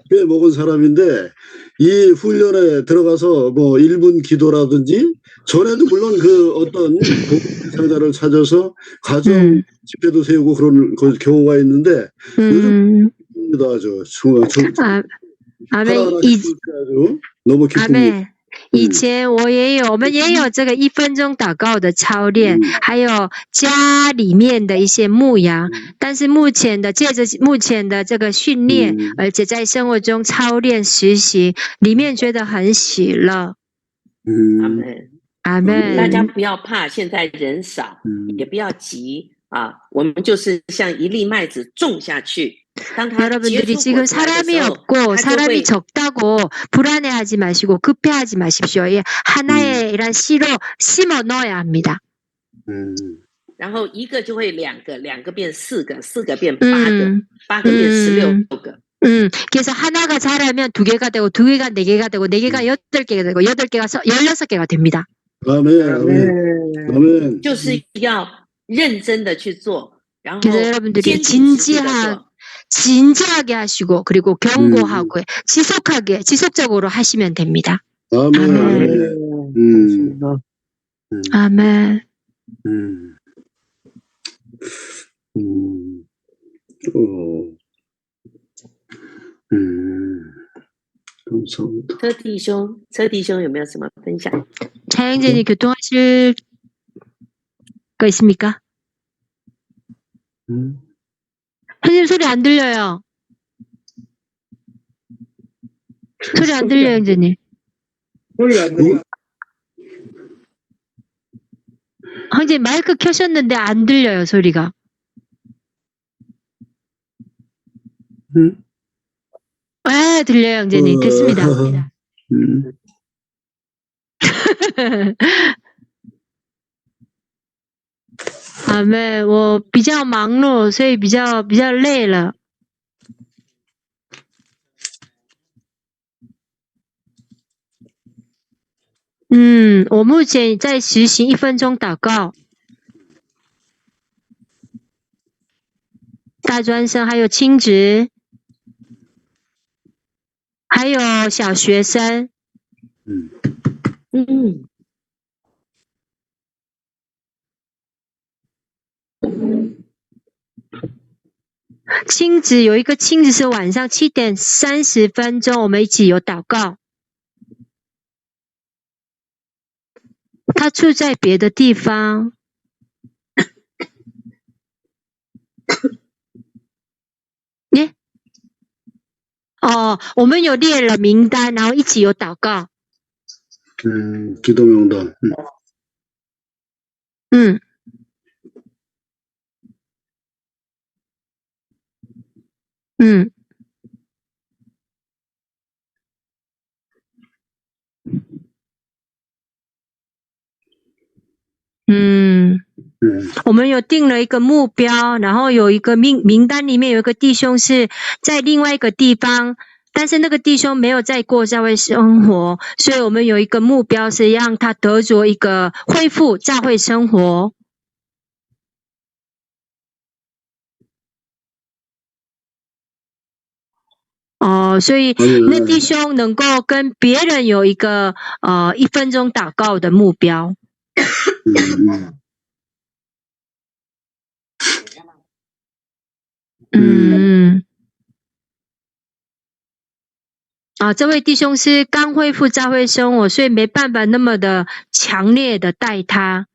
꽤 먹은 사람인데 이 훈련에 들어가서 뭐 1분 기도라든지 전에도 물론 그 어떤 상자를 찾아서 가정 집회도 세우고 그런 경우가 있는데 요즘 아주 아멘. 너무 기쁩니다. 아멘. 以前我们也有这个1分钟祷告的操练，还有家里面的一些牧养，但是借着目前的这个训练，而且在生活中操练实习，里面觉得很喜乐。阿门，阿门。大家不要怕，现在人少，也不要急啊，我们就是像一粒麦子种下去。 여러분들이 지금 사람이 없고 사람이 적다고 불안해하지 마시고 급해하지 마십시오. 하나의 이런 씨로 심어 넣어야 합니다. 然后一个就会2个，2个变4个，4个变8个，8个变16个。 그래서 하나가 자라면 2개가 되고 2개가 4개가 되고 4개가 8개가 되고 8개가 16개가 됩니다. 아멘. 就是要认真的去做，然后 그래서 여러분들이 진지하게 하시고 그리고 경고하고 지속적으로 하시면 됩니다. 아멘. 아멘. 감사합니다. 车弟兄有没有什么分享？ 차영진이 교통하실 거 있습니까? 형님 소리 안 들려요. 소리 안 들려요, 형제님. 소리 안 들려. 형제님 마이크 켜셨는데 안 들려요, 소리가. 아, 들려요, 형제님. 됐습니다. 아멘，我比较忙碌，所以比较累了。我目前在实行1分钟祷告，大专生还有亲职，还有小学生。 亲子有一个亲子是晚上7点30分钟，我们一起有祷告。他住在别的地方。我们有列了名单，然后一起有祷告。 기도 명단. 我们有定了一个目标，然后有一个名单里面有一个弟兄是在另外一个地方，但是那个弟兄没有在过教会生活，所以我们有一个目标是让他得着一个恢复教会生活。所以那弟兄能够跟别人有一个1分钟祷告的目标。这位弟兄是刚恢复教会生活，所以没办法那么的强烈的带他。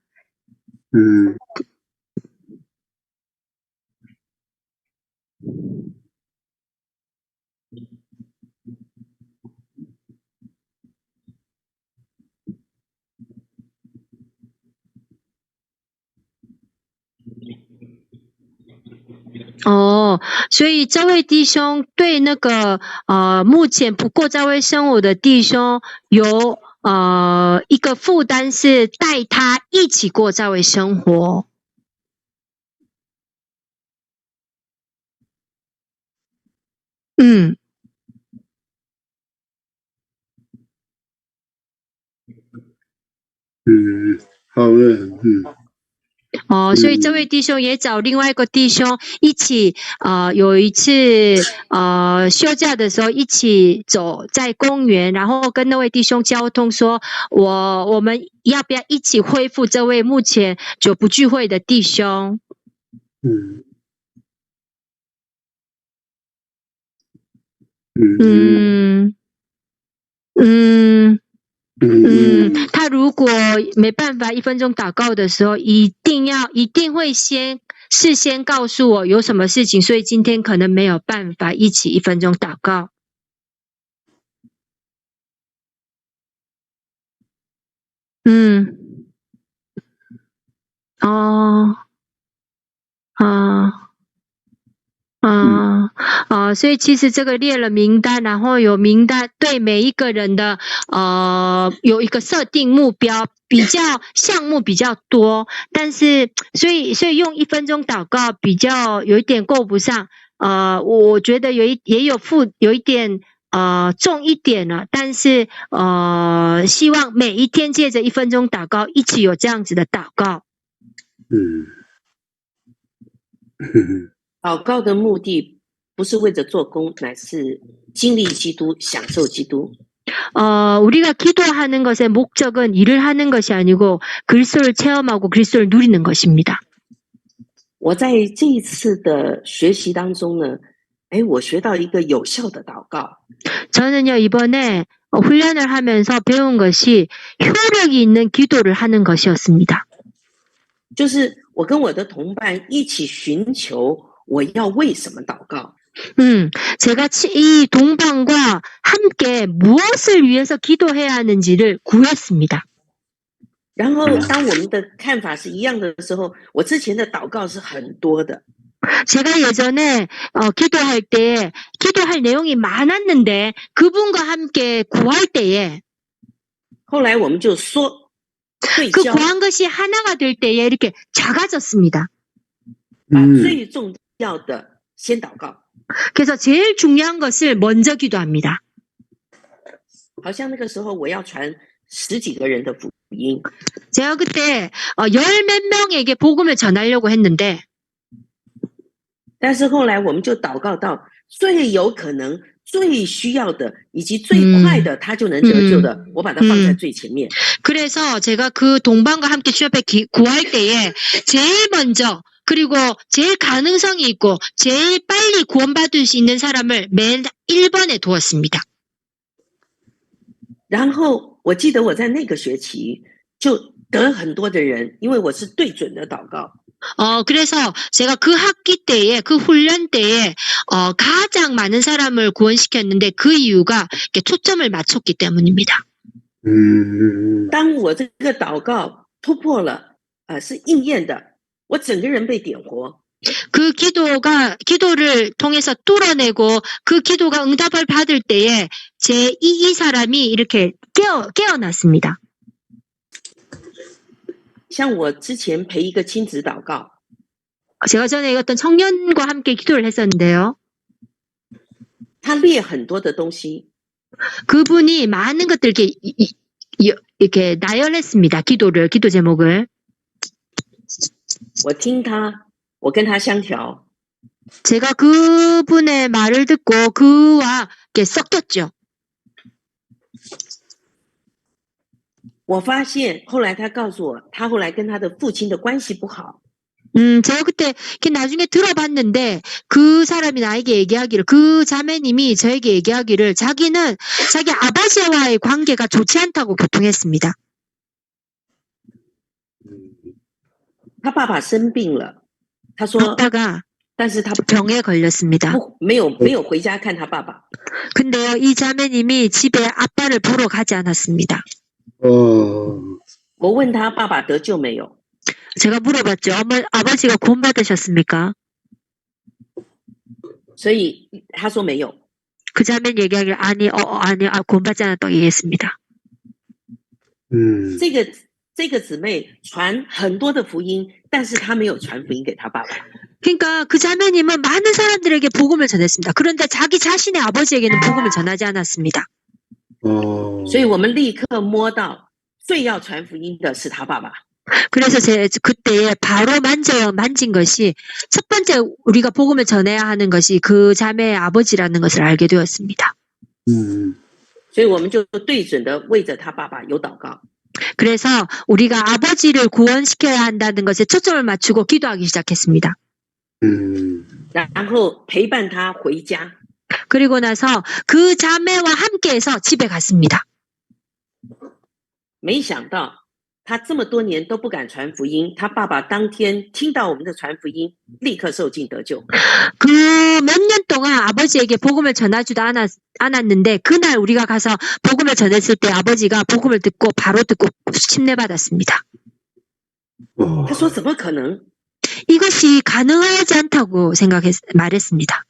所以这位弟兄对那个目前不过教会生活的弟兄有一个负担，是带他一起过教会生活。好的，所以这位弟兄也找另外一个弟兄一起，有一次休假的时候一起走在公园，然后跟那位弟兄交通说，我们要不要一起恢复这位目前久不聚会的弟兄？他如果没办法1分钟祷告的时候，一定会事先告诉我有什么事情，所以今天可能没有办法一起1分钟祷告。所以其实这个列了名单，然后有名单对每一个人的有一个设定目标，项目比较多，但是所以用1分钟祷告比较有一点够不上，我觉得有一点重一点了，但是希望每一天借着1分钟祷告一起有这样子的祷告。祷告的目的不是为着做工，乃是经历基督，享受基督。 우리가 기도하는 것의 목적은 일을 하는 것이 아니고 그리스도를 체험하고 그리스도를 누리는 것입니다. 我在这一次的学习当中呢，我学到一个有效的祷告。 저는요 이번에 훈련을 하면서 배운 것이 효력이 있는 기도를 하는 것이었습니다. 就是我跟我的同伴一起寻求我要为什么祷告。 제가 이 동반과 함께 무엇을 위해서 기도해야 하는지를 구했습니다. 然后当我们的看法是一样的时候，我之前的祷告是很多的。 제가 예전에 기도할 때 기도할 내용이 많았는데 그분과 함께 구할 때에 后来我们就说对 그 焦， 구한 것이 하나가 될 때에 이렇게 작아졌습니다. 把最重要的先祷告。 그래서 제일 중요한 것을 먼저 기도합니다. 好像那个时候我要传10几个人的福音， 제가 그때 10몇 명에게 복음을 전하려고 했는데 但是后来我们就祷告到最有可能、最需要的以及最快的他就能得救的，我把它放在最前面。 그래서 제가 그 동반과 함께 주님 앞에 구할 때에 제일 먼저 그리고 제일 가능성이 있고 제일 빨리 구원받을 수 있는 사람을 맨 1번에 두었습니다. 然后我记得我在那个学期就得了很多的人，因为我是对准的祷告。 그래서 제가 그 학기 때에 그 훈련 때에 가장 많은 사람을 구원시켰는데 그 이유가 초점을 맞췄기 때문입니다. 当我这个祷告突破了，是应验的，我整个人被点活。 그 기도를 통해서 뚫어내고 그 기도가 응답을 받을 때에 이 사람이 이렇게 깨어났습니다. 像我之前陪一个亲子祷告， 제가 전에 어떤 청년과 함께 기도를 했었는데요. 他列很多的东西， 그분이 많은 것들 이렇게 나열했습니다. 기도 제목을. 我听他，我跟他相调， 제가 그분의 말을 듣고 그와 이렇게 섞였죠. 我发现后来他告诉我，他后来跟他的父亲的关系不好， 제가 그때 나중에 들어봤는데 그 사람이 나에게 얘기하기를, 그 자매님이 저에게 얘기하기를 자기는 자기 아버지와의 관계가 좋지 않다고 교통했습니다. 他爸爸生病了，他说， 아빠가 但是他 병에 걸렸습니다. 没有回家看他爸爸， 근데요, 이 자매님이 집에 아빠를 보러 가지 않았습니다. 我问他爸爸得救没有， 제가 물어봤죠. 아버지가 구원받으셨습니까? 所以他说没有。 그 자매는 얘기하기를 아니, 구원받지 않았다고 얘기했습니다. 这个姊妹传很多的福音，但是她没有传福音给她爸爸。 그러니까 그 자매님은 많은 사람들에게 복음을 전했습니다. 그런데 자기 자신의 아버지에게는 복음을 전하지 않았습니다. 所以我们立刻摸到最要传福音的是他爸爸。 그래서 그때에 바로 만진 것이 첫 번째 우리가 복음을 전해야 하는 것이 그 자매의 아버지라는 것을 알게 되었습니다. 所以我们就对准的为着他爸爸有祷告。 그래서 우리가 아버지를 구원시켜야 한다는 것에 초점을 맞추고 기도하기 시작했습니다. 然后陪伴他回家。 그리고 나서 그 자매와 함께해서 집에 갔습니다. 没想到他这么多年都不敢传福音，他爸爸当天听到我们的传福音，立刻受尽得救。 그 몇 년 동안 아버지에게 복음을 전하지도 않았는데 그날 우리가 가서 복음을 전했을 때 아버지가 복음을 바로 듣고 침례받았습니다. 他说怎么可能？ 이것이 가능하지 않다고 말했습니다.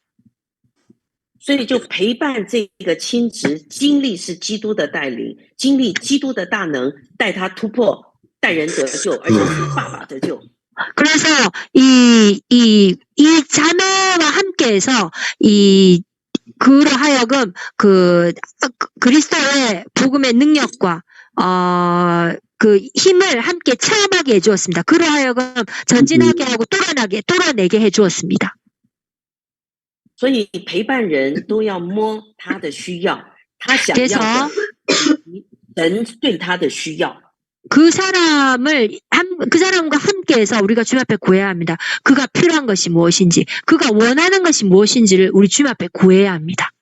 所以就陪伴这个亲职，经历是基督的带领，经历基督的大能，带他突破，带人得救，而且是爸爸得救。 그래서 이 자매와 함께해서 그로 하여금 그리스도의 복음의 능력과 그 힘을 함께 체험하게 해주었습니다. 그로 하여금 전진하게 하고 뚫어내게 해주었습니다. 所以陪伴人都要摸他的需要，他想要的，神对他的需要。 그 사람과 함께해서 우리가 주님 앞에 구해야 합니다. 그가 필요한 것이 무엇인지, 그가 원하는 것이 무엇인지를 우리 주님 앞에 구해야 합니다.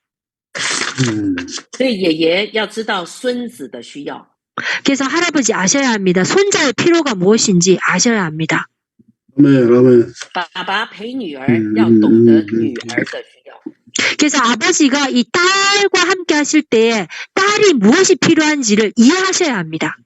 所以爷爷要知道孙子的需要。 그래서 할아버지 아셔야 합니다. 손자의 필요가 무엇인지 아셔야 합니다. 아멘. 爸爸陪女儿要懂得女儿的需要。 그래서 아버지가 이 딸과 함께 하실 때에 딸이 무엇이 필요한지를 이해하셔야 합니다.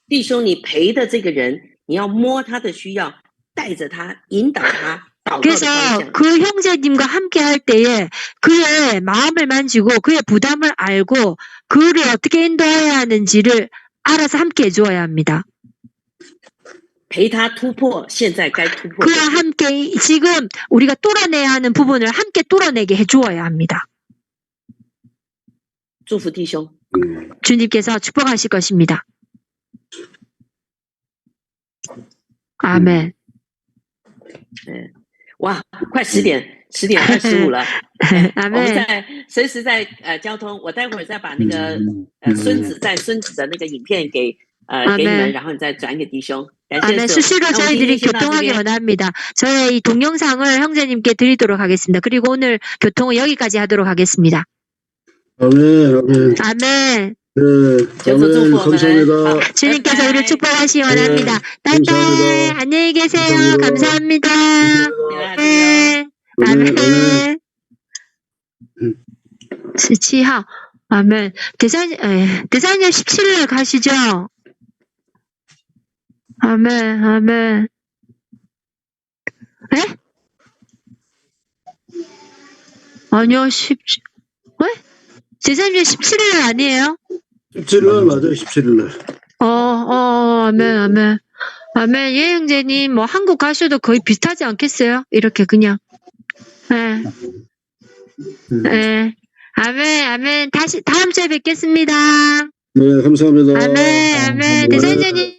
弟兄，你陪的这个人，你要摸他的需要，带着他，引导他祷告的 그래서 方向。 그 형제님과 함께 할 때에 그의 마음을 만지고 그의 부담을 알고 그를 어떻게 인도해야 하는지를 알아서 함께 해주어야 합니다. 陪他突破现在该突破的。 그와 함께 지금 우리가 뚫어내야 하는 부분을 함께 뚫어내게 해주어야 합니다. 祝福弟兄。 주님께서 축복하실 것입니다. 아멘. 哇，快10:25了。我们 아멘. 在随时在交通，我待会儿再把那个孙子的那个影片给你们，然后你再转给弟兄。感谢 아멘. 主。 수시로 那我们今 저희들이 天先到这 교통하기 边。 원합니다. 저의 이 동영상을 형제님께 드리도록 하겠습니다. 그리고 오늘 교통은 여기까지 하도록 하겠습니다. 아멘. 아멘. 네, 아멘. 감사합니다. 주님께서 바이바이. 우리를 축복하시기 원합니다. 바이바이. 감사합니다. 안녕히 계세요. 감사합니다. 아멘. 아멘. 지하. 아멘. 대사님 17일 가시죠? 아멘. 아멘. 에? 아니요, 왜? 대사님 17일 아니에요? 17일 날 맞아요. 17일 날. 아멘, 아멘. 아멘. 예, 형제님, 뭐, 한국 가셔도 거의 비슷하지 않겠어요? 이렇게 그냥. 예. 예. 아멘, 아멘. 다음 주에 뵙겠습니다. 네, 감사합니다. 아멘, 아멘. 대선생님.